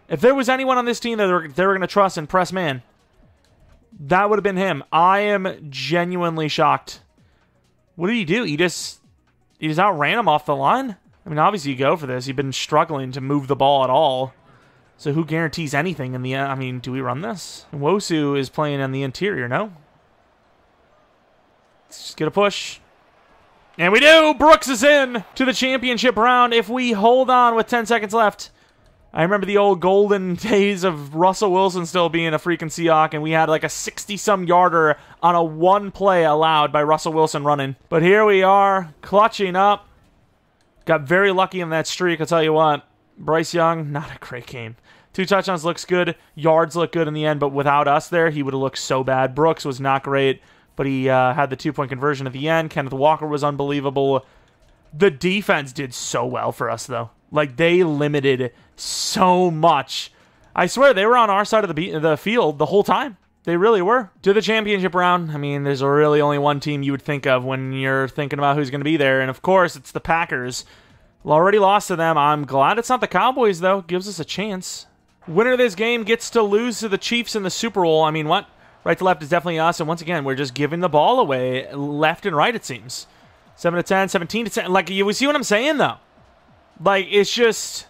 if there was anyone on this team that they were going to trust and press man, that would have been him. I am genuinely shocked. What did he do? He just outran him off the line? I mean, obviously you go for this. You've been struggling to move the ball at all. So who guarantees anything in the end? I mean, do we run this? Wosu is playing on the interior, no? Let's just get a push. And we do! Brooks is in to the championship round if we hold on with 10 seconds left. I remember the old golden days of Russell Wilson still being a freaking Seahawk, and we had like a 60-some yarder on a 1 play allowed by Russell Wilson running. But here we are, clutching up. Got very lucky in that streak, I'll tell you what. Bryce Young, not a great game. 2 touchdowns looks good. Yards look good in the end, but without us there, he would have looked so bad. Brooks was not great, but he had the 2-point conversion at the end. Kenneth Walker was unbelievable. The defense did so well for us, though. Like, they limited so much. I swear, they were on our side of the field the whole time. They really were. To the championship round, I mean, there's really only one team you would think of when you're thinking about who's going to be there, and of course, it's the Packers. Already lost to them. I'm glad it's not the Cowboys, though. Gives us a chance. Winner of this game gets to lose to the Chiefs in the Super Bowl. I mean, what? Right to left is definitely us, and once again, we're just giving the ball away left and right, it seems. 7 to 10, 17 to 10. Like, you see what I'm saying, though? Like, it's just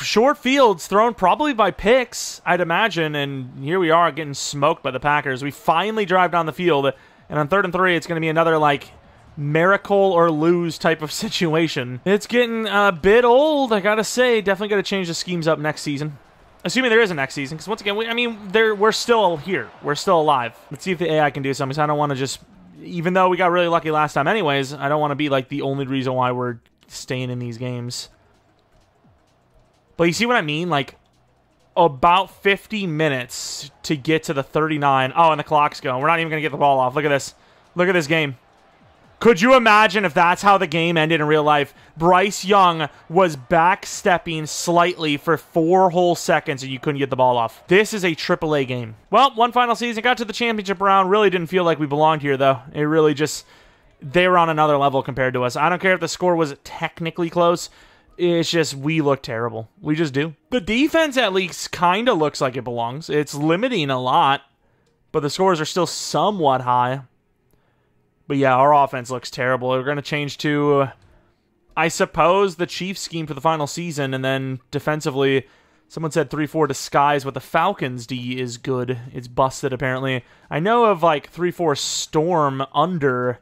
short fields thrown probably by picks, I'd imagine, and here we are getting smoked by the Packers. We finally drive down the field, and on 3rd and 3, it's going to be another, like, miracle or lose type of situation. It's getting a bit old, I gotta say. Definitely gotta change the schemes up next season. Assuming there is a next season, because once again, we're still here. We're still alive. Let's see if the AI can do something. So I don't want to just, even though we got really lucky last time anyways, I don't want to be like the only reason why we're staying in these games. But you see what I mean? Like, about 50 minutes to get to the 39. Oh, and the clock's going. We're not even going to get the ball off. Look at this. Look at this game. Could you imagine if that's how the game ended in real life? Bryce Young was backstepping slightly for 4 whole seconds and you couldn't get the ball off. This is a AAA game. Well, one final season. Got to the championship round. Really didn't feel like we belonged here, though. It really just, they were on another level compared to us. I don't care if the score was technically close. It's just, we look terrible. We just do. The defense, at least, kind of looks like it belongs. It's limiting a lot, but the scores are still somewhat high. But yeah, our offense looks terrible. We're going to change to, I suppose, the Chiefs scheme for the final season. And then defensively, someone said 3-4 disguise, but the Falcons D is good. It's busted, apparently. I know of like 3-4 storm under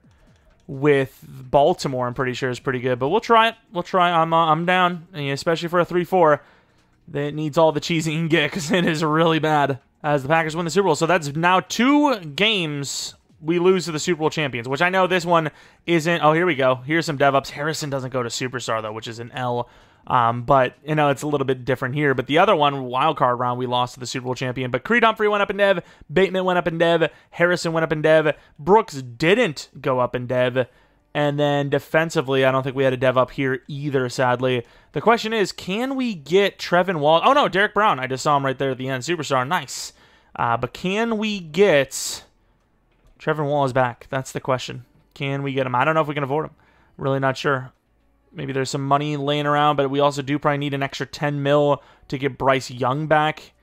with Baltimore, I'm pretty sure is pretty good. But we'll try it. We'll try. I'm down, and especially for a 3-4. That needs all the cheese you can get because it is really bad as the Packers win the Super Bowl. So that's now 2 games we lose to the Super Bowl champions, which I know this one isn't. Oh, here we go. Here's some dev ups. Harrison doesn't go to Superstar, though, which is an L. But, it's a little bit different here. But the other one, wild card round, we lost to the Super Bowl champion. But Creed Humphrey went up in dev. Bateman went up in dev. Harrison went up in dev. Brooks didn't go up in dev. And then defensively, I don't think we had a dev up here either, sadly. The question is, can we get Trevin Wall? Oh, no, Derek Brown. I just saw him right there at the end. Superstar, nice. But can we get... Trevin Wall is back. That's the question. Can we get him? I don't know if we can afford him. Really not sure. Maybe there's some money laying around, but we also do probably need an extra 10 mil to get Bryce Young back.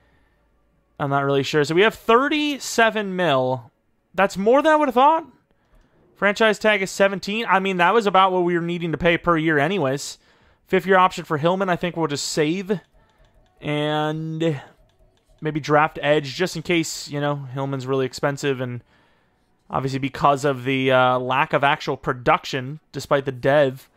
I'm not really sure. So we have 37 mil. That's more than I would have thought. Franchise tag is 17. I mean, that was about what we were needing to pay per year anyways. 5th-year option for Hillman, I think we'll just save. And maybe draft edge just in case, Hillman's really expensive. And obviously because of the lack of actual production, despite the dev,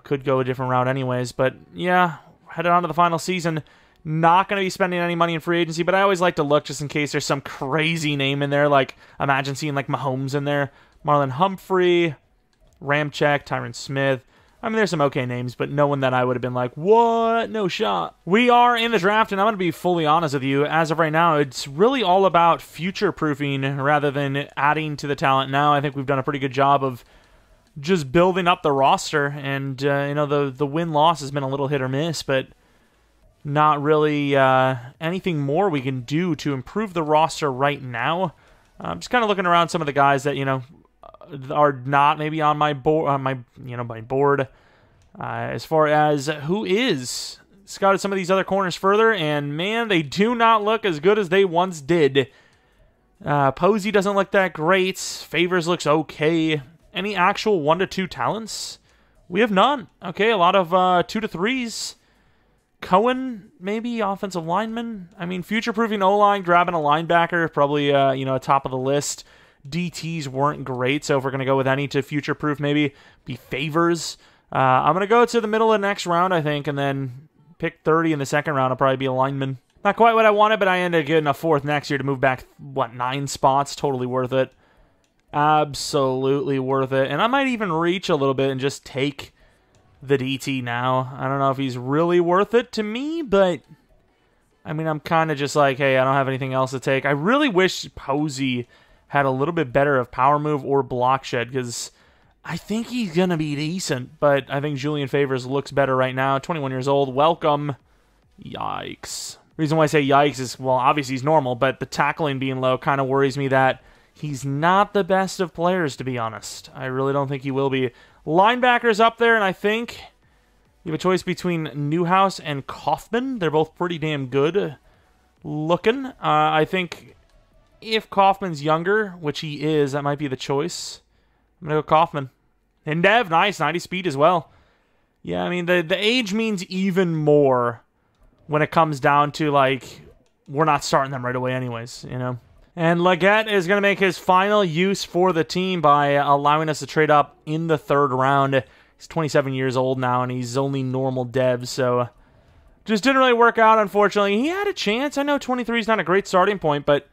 could go a different route anyways. But yeah, headed on to the final season. Not going to be spending any money in free agency, but I always like to look just in case there's some crazy name in there. Like, imagine seeing like Mahomes in there. Marlon Humphrey, Ramczyk, Tyron Smith. I mean, there's some okay names, but no one that I would have been like, what? No shot. We are in the draft, and I'm going to be fully honest with you. As of right now, it's really all about future-proofing rather than adding to the talent now. I think we've done a pretty good job of just building up the roster, and, the win-loss has been a little hit or miss, but not really anything more we can do to improve the roster right now. I'm just kind of looking around some of the guys that, are not maybe on my board, my board. As far as who is scouted some of these other corners further, and man, they do not look as good as they once did. Posey doesn't look that great. Favors looks okay. Any actual 1 to 2 talents? We have none. Okay, a lot of 2 to 3s. Cohen, maybe offensive lineman. I mean, future-proofing O-line, grabbing a linebacker, probably top of the list. DTs weren't great, so if we're going to go with any to future-proof, maybe be Favors. I'm going to go to the middle of the next round, I think, and then pick 30 in the second round. I'll probably be a lineman. Not quite what I wanted, but I ended up getting a 4th next year to move back, 9 spots. Totally worth it. Absolutely worth it. And I might even reach a little bit and just take the DT now. I don't know if he's really worth it to me, but I mean, I'm kind of just like, hey, I don't have anything else to take. I really wish Posey had a little bit better of power move or block shed, because I think he's going to be decent, but I think Julian Favors looks better right now. 21 years old. Welcome. Yikes. The reason why I say yikes is, well, obviously he's normal, but the tackling being low kind of worries me that he's not the best of players, to be honest. I really don't think he will be. Linebackers up there, and I think you have a choice between Newhouse and Kaufman. They're both pretty damn good looking. I think if Kaufman's younger, which he is, that might be the choice. I'm going to go Kaufman. And Dev, nice, 90 speed as well. Yeah, I mean, the age means even more when it comes down to, like, we're not starting them right away anyways, And Legette is going to make his final use for the team by allowing us to trade up in the 3rd round. He's 27 years old now, and he's only normal dev, so just didn't really work out, unfortunately. He had a chance. I know 23 is not a great starting point, but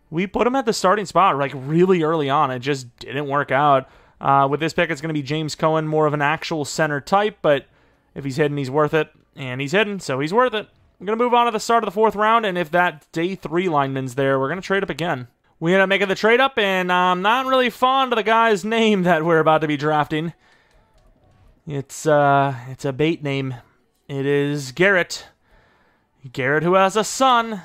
we put him at the starting spot, like, really early on. It just didn't work out. With this pick, it's going to be James Cohen, more of an actual center type, but if he's hidden, he's worth it. And he's hidden, so he's worth it. I'm going to move on to the start of the 4th round, and if that day 3 lineman's there, we're going to trade up again. We end up making the trade up, and I'm not really fond of the guy's name that we're about to be drafting. It's a bait name. It is Garrett. Garrett, who has a son.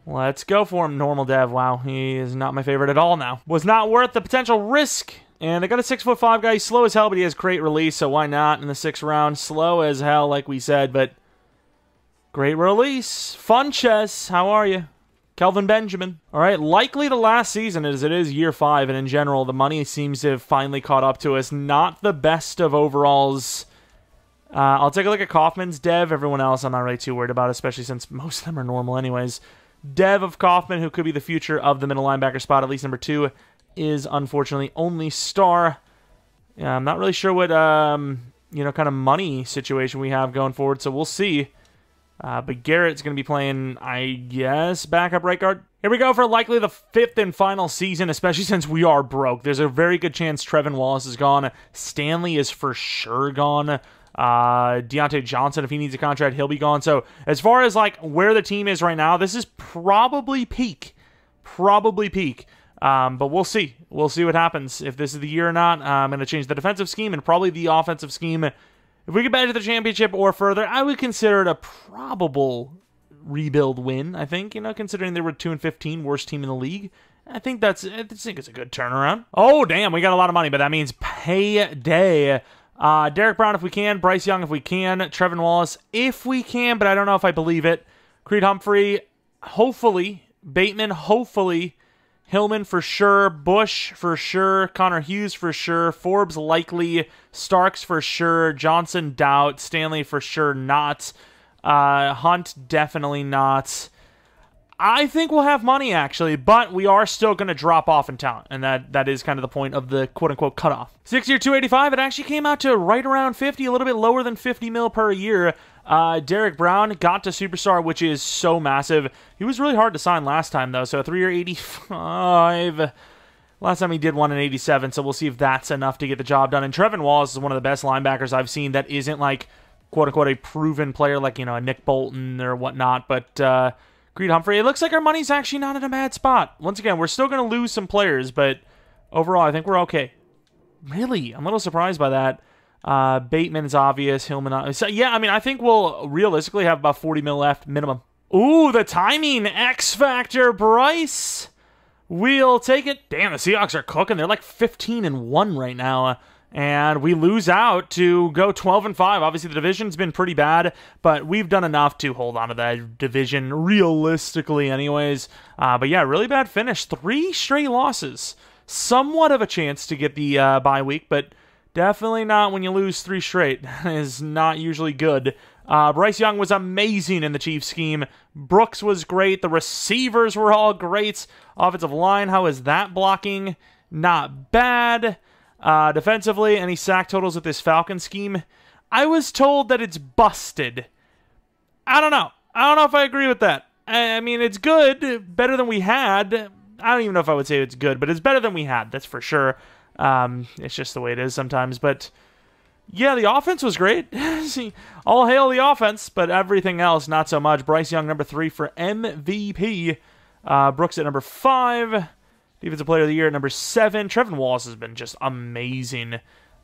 Let's go for him. Normal dev. Wow, he is not my favorite at all now. Was not worth the potential risk. And they got a 6'5" guy. He's slow as hell, but he has great release, so why not in the 6th round? Slow as hell, like we said, but great release. Funches, how are you? Kelvin Benjamin. All right, likely the last season as it is year 5, and in general, the money seems to have finally caught up to us. Not the best of overalls. I'll take a look at Kaufman's dev. Everyone else I'm not really too worried about, especially since most of them are normal anyways. Dev of Kaufman, who could be the future of the middle linebacker spot, at least number 2, is unfortunately only star. I'm not really sure what kind of money situation we have going forward, so we'll see. But Garrett's going to be playing, I guess, backup right guard. Here we go for likely the 5th and final season, especially since we are broke. There's a very good chance Trevin Wallace is gone. Stanley is for sure gone. Deontay Johnson, if he needs a contract, he'll be gone. So as far as like where the team is right now, this is probably peak. Probably peak. But we'll see. We'll see what happens. If this is the year or not, I'm going to change the defensive scheme and probably the offensive scheme. If we get back to the championship or further, I would consider it a probable rebuild win, I think, considering they were 2-15, worst team in the league. I think it's a good turnaround. Oh, damn, we got a lot of money, but that means payday. Derek Brown if we can, Bryce Young if we can, Trevin Wallace if we can, but I don't know if I believe it. Creed Humphrey, hopefully. Bateman, hopefully. Hillman for sure. Bush for sure. Connor Hughes for sure. Forbes likely. Starks for sure. Johnson doubt. Stanley for sure not. Hunt definitely not. I think we'll have money, actually, but we are still going to drop off in talent, and that is kind of the point of the quote-unquote cutoff. 6-year, 285, it actually came out to right around 50, a little bit lower than 50 mil per year. Derek Brown got to Superstar, which is so massive. He was really hard to sign last time, though, so a 3-year, 85. Last time he did one in 87, so we'll see if that's enough to get the job done. And Trevin Wallace is one of the best linebackers I've seen that isn't, like, quote-unquote a proven player like, a Nick Bolton or whatnot, but... Creed Humphrey, it looks like our money's actually not in a bad spot. Once again, we're still going to lose some players, but overall, I think we're okay. Really? I'm a little surprised by that. Bateman is obvious. Hillman, so, yeah, I mean, I think we'll realistically have about 40 mil left, minimum. Ooh, the timing. X Factor, Bryce. We'll take it. Damn, the Seahawks are cooking. They're like 15-1 right now. And we lose out to go 12-5. Obviously, the division's been pretty bad, but we've done enough to hold on to that division realistically anyways. But yeah, really bad finish. 3 straight losses. Somewhat of a chance to get the bye week, but definitely not when you lose 3 straight. That is not usually good. Bryce Young was amazing in the Chiefs scheme. Brooks was great. The receivers were all great. Offensive line, how is that blocking? Not bad. Defensively, any sack totals with this Falcon scheme? I was told that it's busted. I don't know. I don't know if I agree with that. I mean, it's good. Better than we had. I don't even know if I would say it's good, but it's better than we had. That's for sure. It's just the way it is sometimes. But, yeah, the offense was great. All hail the offense, but everything else, not so much. Bryce Young, number 3 for MVP. Brooks at number 5. Defensive Player of the Year at number 7. Trevin Wallace has been just amazing.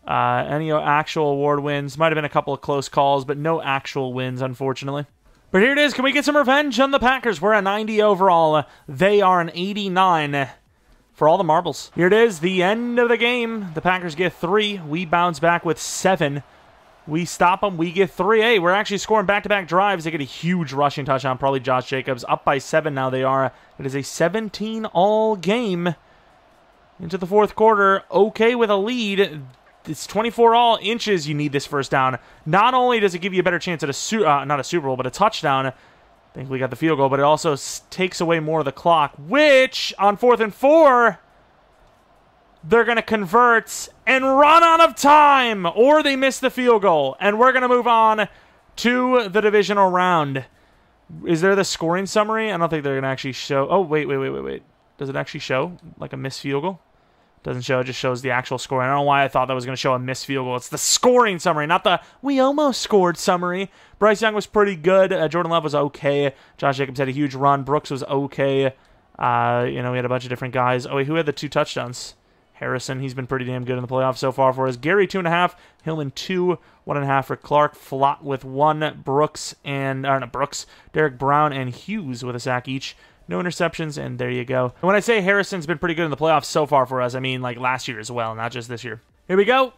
Any actual award wins? Might have been a couple of close calls, but no actual wins, unfortunately. But here it is. Can we get some revenge on the Packers? We're a 90 overall. They are an 89 for all the marbles. Here it is. The end of the game. The Packers get 3. We bounce back with 7. We stop them. We get 3. Hey, we're actually scoring back-to-back drives. They get a huge rushing touchdown. Probably Josh Jacobs. Up by 7 now they are. It is a 17-all game into the fourth quarter. Okay with a lead. It's 24-all inches. You need this first down. Not only does it give you a better chance at not a Super Bowl, but a touchdown. I think we got the field goal, but it also takes away more of the clock, which on 4th and 4... they're going to convert and run out of time, or they miss the field goal. And we're going to move on to the divisional round. Is there the scoring summary? I don't think they're going to actually show. Oh, wait. Does it actually show like a missed field goal? Doesn't show. It just shows the actual score. I don't know why I thought that was going to show a missed field goal. It's the scoring summary, not the we almost scored summary. Bryce Young was pretty good. Jordan Love was okay. Josh Jacobs had a huge run. Brooks was okay. We had a bunch of different guys. Oh, wait, who had the 2 touchdowns? Harrison, he's been pretty damn good in the playoffs so far for us. Gary, 2.5. Hillman, 2. 1.5 for Clark. Flott with 1. Derek Brown and Hughes with a sack each. No interceptions, and there you go. And when I say Harrison's been pretty good in the playoffs so far for us, I mean like last year as well, not just this year. Here we go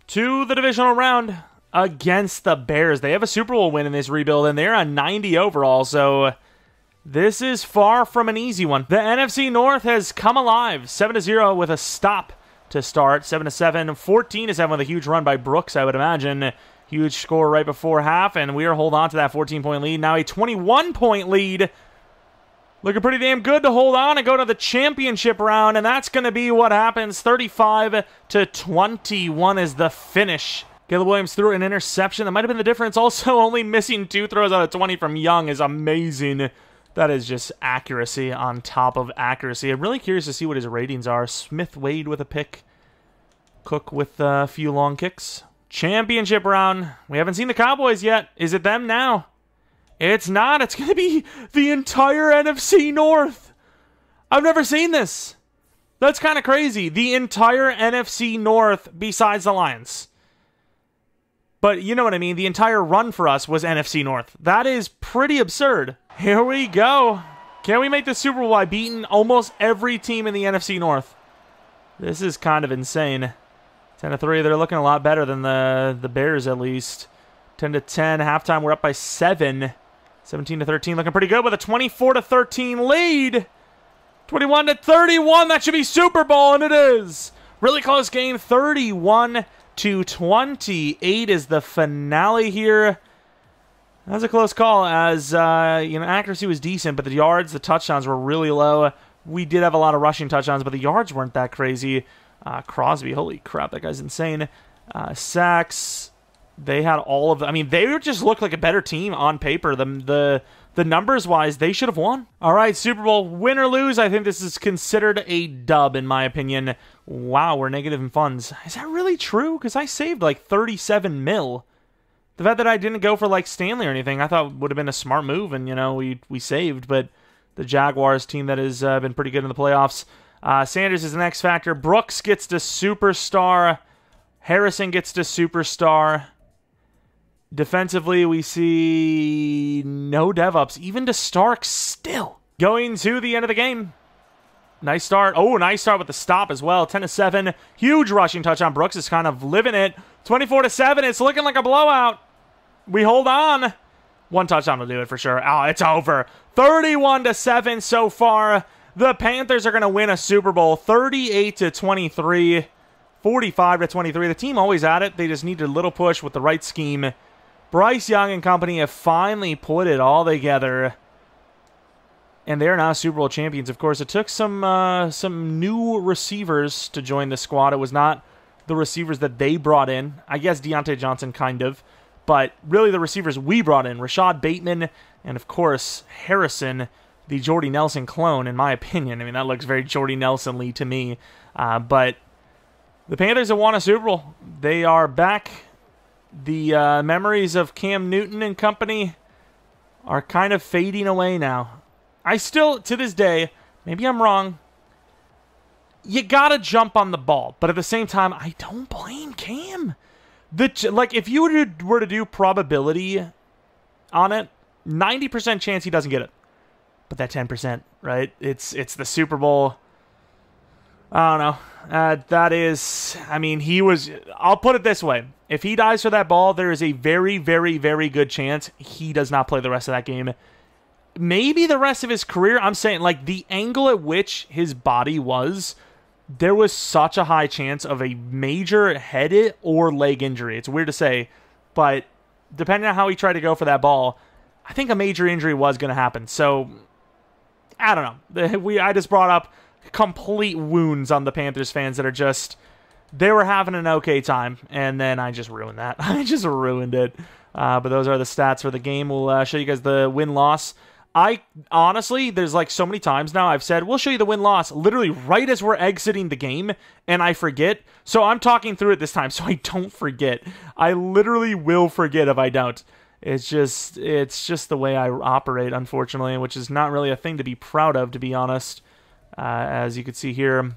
to the divisional round against the Bears. They have a Super Bowl win in this rebuild, and they're a 90 overall, so... this is far from an easy one. The NFC North has come alive. 7-0 with a stop to start. 7-7. 14-7 with a huge run by Brooks, I would imagine. Huge score right before half, and we are holding on to that 14-point lead. Now a 21-point lead. Looking pretty damn good to hold on and go to the championship round, and that's going to be what happens. 35-21 is the finish. Caleb Williams threw an interception. That might have been the difference. Also, only missing 2 throws out of 20 from Young is amazing. That is just accuracy on top of accuracy. I'm really curious to see what his ratings are. Smith Wade with a pick. Cook with a few long kicks. Championship round. We haven't seen the Cowboys yet. Is it them now? It's not. It's going to be the entire NFC North. I've never seen this. That's kind of crazy. The entire NFC North besides the Lions. But you know what I mean. The entire run for us was NFC North. That is pretty absurd. Here we go. Can we make the Super Bowl by beating almost every team in the NFC North? This is kind of insane. 10-3. They're looking a lot better than the Bears at least. 10-10. Halftime, we're up by 7. 17-13. Looking pretty good with a 24-13 lead. 21-31. That should be Super Bowl, and it is. Really close game. 31-28 is the finale here. That was a close call, as accuracy was decent, but the yards, the touchdowns were really low. We did have a lot of rushing touchdowns, but the yards weren't that crazy. Crosby, holy crap, that guy's insane. Sacks, they had all of them. I mean, they just looked like a better team on paper. The numbers-wise, they should have won. All right, Super Bowl, win or lose, I think this is considered a dub, in my opinion. Wow, we're negative in funds. Is that really true? Because I saved like 37 mil. The fact that I didn't go for like Stanley or anything, I thought would have been a smart move, and, we saved. But the Jaguars team that has been pretty good in the playoffs. Sanders is an X factor. Brooks gets to superstar. Harrison gets to superstar. Defensively, we see no dev-ups, even to Stark still. Going to the end of the game. Nice start. Oh, nice start with the stop as well. 10-7. Huge rushing touchdown. Brooks is kind of living it. 24-7. It's looking like a blowout. We hold on. One touchdown will do it for sure. Oh, it's over. 31-7 so far. The Panthers are going to win a Super Bowl. 38-23. 45-23. The team always at it. They just need a little push with the right scheme. Bryce Young and company have finally put it all together. And they're now Super Bowl champions. Of course, it took some new receivers to join the squad. It was not the receivers that they brought in. I guess Deontay Johnson kind of. But really the receivers we brought in. Rashad Bateman and, of course, Harrison, the Jordy Nelson clone, in my opinion. I mean, that looks very Jordy Nelson-ly to me. But the Panthers have won a Super Bowl. They are back. The memories of Cam Newton and company are kind of fading away now. I still, to this day, maybe I'm wrong, you gotta jump on the ball. But at the same time, I don't blame Cam. If you were to do probability on it, 90% chance he doesn't get it. But that 10%, right? It's the Super Bowl. I don't know. That is, I mean, I'll put it this way. If he dies for that ball, there is a very, very, very good chance he does not play the rest of that game. Maybe the rest of his career. I'm saying, like, the angle at which his body was, there was such a high chance of a major head or leg injury. It's weird to say, but depending on how he tried to go for that ball, I think a major injury was going to happen. So, I don't know. I just brought up complete wounds on the Panthers fans that are just, they were having an okay time, and then I just ruined that. I just ruined it. But those are the stats for the game. We'll show you guys the win-loss. I honestly, there's like so many times now I've said, we'll show you the win-loss literally right as we're exiting the game, and I forget. So I'm talking through it this time so I don't forget. I literally will forget if I don't. It's just the way I operate, unfortunately, which is not really a thing to be proud of, to be honest. As you can see here,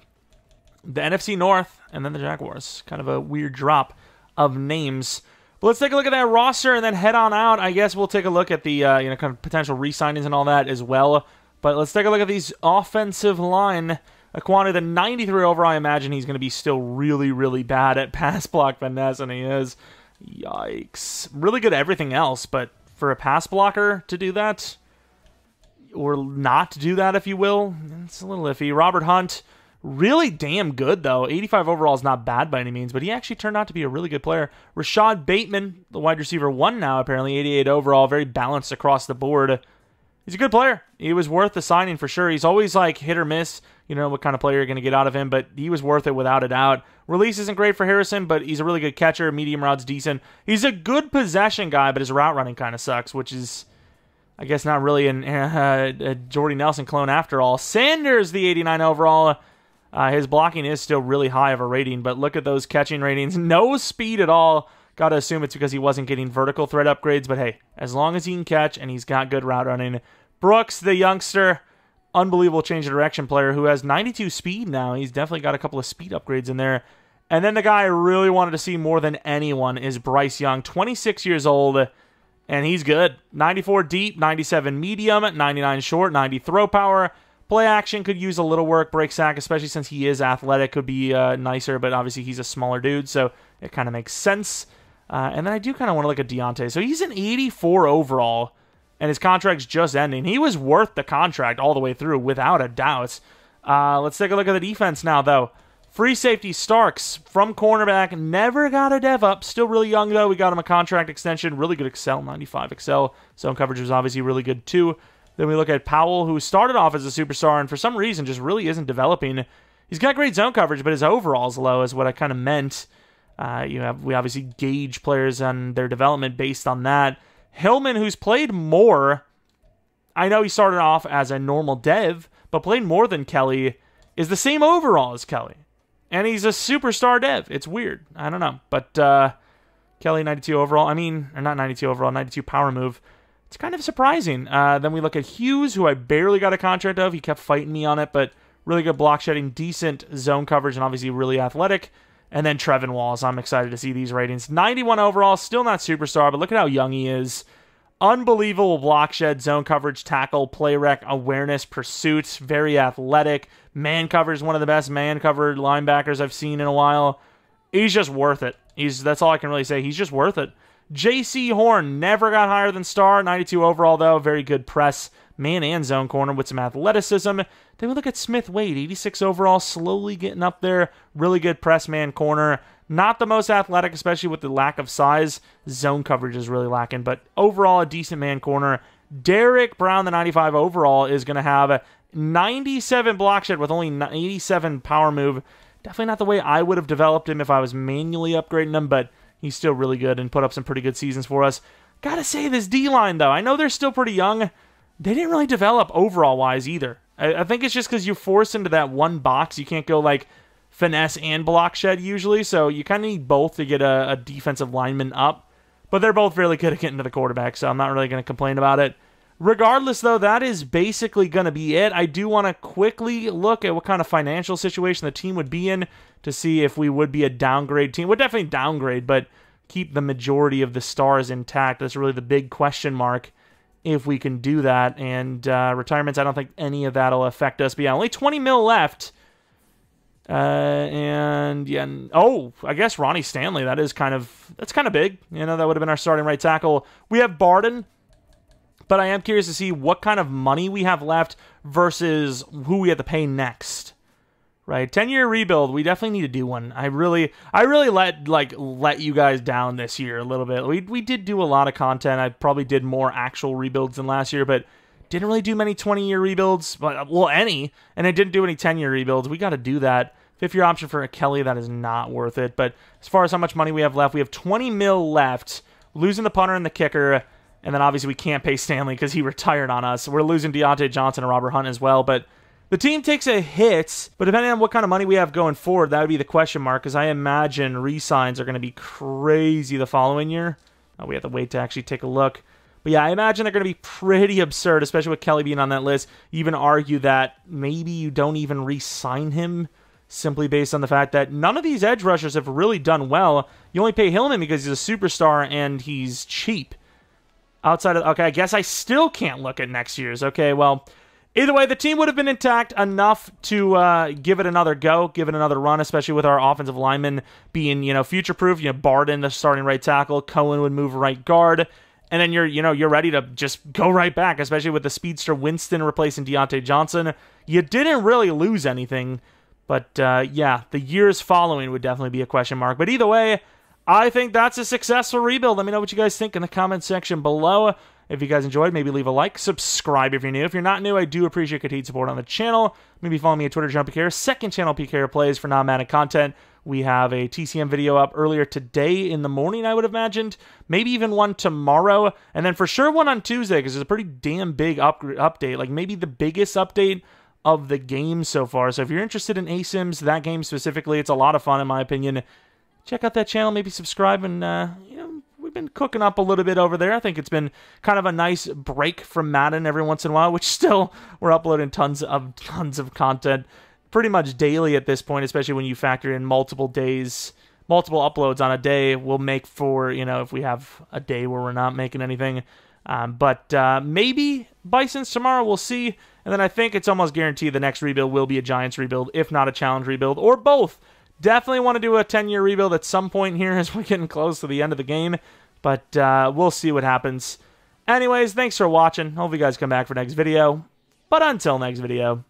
the NFC North and then the Jaguars. Kind of a weird drop of names. But let's take a look at that roster and then head on out. I guess we'll take a look at the kind of potential re-signings and all that as well. But let's take a look at these offensive line. Aquanu, the 93 overall, I imagine he's going to be still really, really bad at pass block finesse, and he is. Yikes. Really good at everything else, but for a pass blocker to do that, or not do that, if you will, it's a little iffy. Robert Hunt, really damn good, though. 85 overall is not bad by any means, but he actually turned out to be a really good player. Rashad Bateman, the wide receiver 1 now, apparently, 88 overall, very balanced across the board. He's a good player. He was worth the signing for sure. He's always like hit or miss, what kind of player you're going to get out of him, but he was worth it without a doubt. Release isn't great for Harrison, but he's a really good catcher. Medium routes decent. He's a good possession guy, but his route running kind of sucks, which is, I guess, not really a Jordy Nelson clone after all. Sanders, the 89 overall. His blocking is still really high of a rating, but look at those catching ratings. No speed at all. Got to assume it's because he wasn't getting vertical threat upgrades, but hey, as long as he can catch and he's got good route running. Brooks, the youngster, unbelievable change of direction player who has 92 speed now. He's definitely got a couple of speed upgrades in there. And then the guy I really wanted to see more than anyone is Bryce Young, 26 years old, and he's good. 94 deep, 97 medium, 99 short, 90 throw power. Play action could use a little work. Break sack, especially since he is athletic, could be nicer, but obviously he's a smaller dude, so it kind of makes sense. And then I do kind of want to look at Deontay. So he's an 84 overall, and his contract's just ending. He was worth the contract all the way through, without a doubt. Let's take a look at the defense now, though. Free safety Starks from cornerback, never got a dev up. Still really young, though. We got him a contract extension. Really good Excel, 95 Excel. Zone coverage was obviously really good, too. Then we look at Powell, who started off as a superstar and for some reason just really isn't developing. He's got great zone coverage, but his overall's low is what I kind of meant. We obviously gauge players on their development based on that. Hillman, who's played more, I know he started off as a normal dev, but played more than Kelly, is the same overall as Kelly. And he's a superstar dev. It's weird. I don't know. But Kelly, 92 overall. I mean, or not 92 overall, 92 power move. It's kind of surprising. Then we look at Hughes, who I barely got a contract of. He kept fighting me on it, but really good block shedding, decent zone coverage, and obviously really athletic. And then Trevin Walls. I'm excited to see these ratings. 91 overall, still not superstar, but look at how young he is. Unbelievable block shed, zone coverage, tackle, play rec, awareness, pursuits, very athletic. Man cover is one of the best man-covered linebackers I've seen in a while. He's just worth it. That's all I can really say. He's just worth it. J.C. Horn never got higher than star. 92 overall, though. Very good press, man and zone corner with some athleticism. Then we look at Smith Wade, 86 overall, slowly getting up there. Really good press, man, corner. Not the most athletic, especially with the lack of size. Zone coverage is really lacking, but overall a decent man corner. Derek Brown, the 95 overall, is going to have a 97 block shed with only 87 power move. Definitely not the way I would have developed him if I was manually upgrading him, but he's still really good and put up some pretty good seasons for us. Gotta say, this D-line, though, I know they're still pretty young. They didn't really develop overall-wise either. I think it's just because you're forced into that one box. You can't go, like, finesse and block shed usually, so you kind of need both to get a defensive lineman up. But they're both really good at getting to the quarterback, so I'm not really going to complain about it. Regardless, though, that is basically going to be it. I do want to quickly look at what kind of financial situation the team would be in to see if we would be a downgrade team. We'll definitely downgrade, but keep the majority of the stars intact. That's really the big question mark if we can do that. And retirements, I don't think any of that will affect us. But yeah, only 20 mil left. And yeah, I guess Ronnie Stanley, that's kind of big. You know, that would have been our starting right tackle. We have Barden, but I am curious to see what kind of money we have left versus who we have to pay next. Right, 10-year rebuild. We definitely need to do one. I really let you guys down this year a little bit. We did do a lot of content. I probably did more actual rebuilds than last year, but didn't really do many 20-year rebuilds. Well, any, and I didn't do any 10-year rebuilds. We got to do that. 5th-year option for a Kelly, that is not worth it. But as far as how much money we have left, we have 20 mil left. Losing the punter and the kicker, and then obviously we can't pay Stanley because he retired on us. We're losing Deontay Johnson and Robert Hunt as well, but the team takes a hit, but depending on what kind of money we have going forward, that would be the question mark, because I imagine re-signs are going to be crazy the following year. We have to wait to actually take a look. But yeah, I imagine they're going to be pretty absurd, especially with Kelly being on that list. You even argue that maybe you don't even re-sign him, simply based on the fact that none of these edge rushers have really done well. You only pay Hillman because he's a superstar and he's cheap. Outside of, okay, I guess I still can't look at next year's. Okay, well, either way, the team would have been intact enough to give it another go, give it another run, especially with our offensive linemen being, future-proof. Barden, the starting right tackle, Cohen would move right guard, and then you're ready to just go right back, especially with the speedster Winston replacing Deontay Johnson. You didn't really lose anything, but yeah, the years following would definitely be a question mark. But either way, I think that's a successful rebuild. Let me know what you guys think in the comment section below. If you guys enjoyed, maybe leave a like, subscribe if you're new. If you're not new, I do appreciate continued support on the channel. Maybe follow me on Twitter, Jeromepkr. Second channel, PKR Plays for non-Madden content. We have a TCM video up earlier today in the morning, I would have imagined. Maybe even one tomorrow. And then for sure one on Tuesday, because it's a pretty damn big update. Like maybe the biggest update of the game so far. So if you're interested in ASIMs, that game specifically, it's a lot of fun in my opinion. check out that channel, maybe subscribe, and you know, we've been cooking up a little bit over there. I think it's been kind of a nice break from Madden every once in a while, which still we're uploading tons of content pretty much daily at this point, especially when you factor in multiple uploads on a day will make for, you know, if we have a day where we're not making anything. But maybe Bisons tomorrow, we'll see. And then I think it's almost guaranteed the next rebuild will be a Giants rebuild, if not a challenge rebuild, or both. Definitely want to do a 10-year rebuild at some point here as we're getting close to the end of the game. But we'll see what happens. Anyways, thanks for watching. Hope you guys come back for next video. But until next video,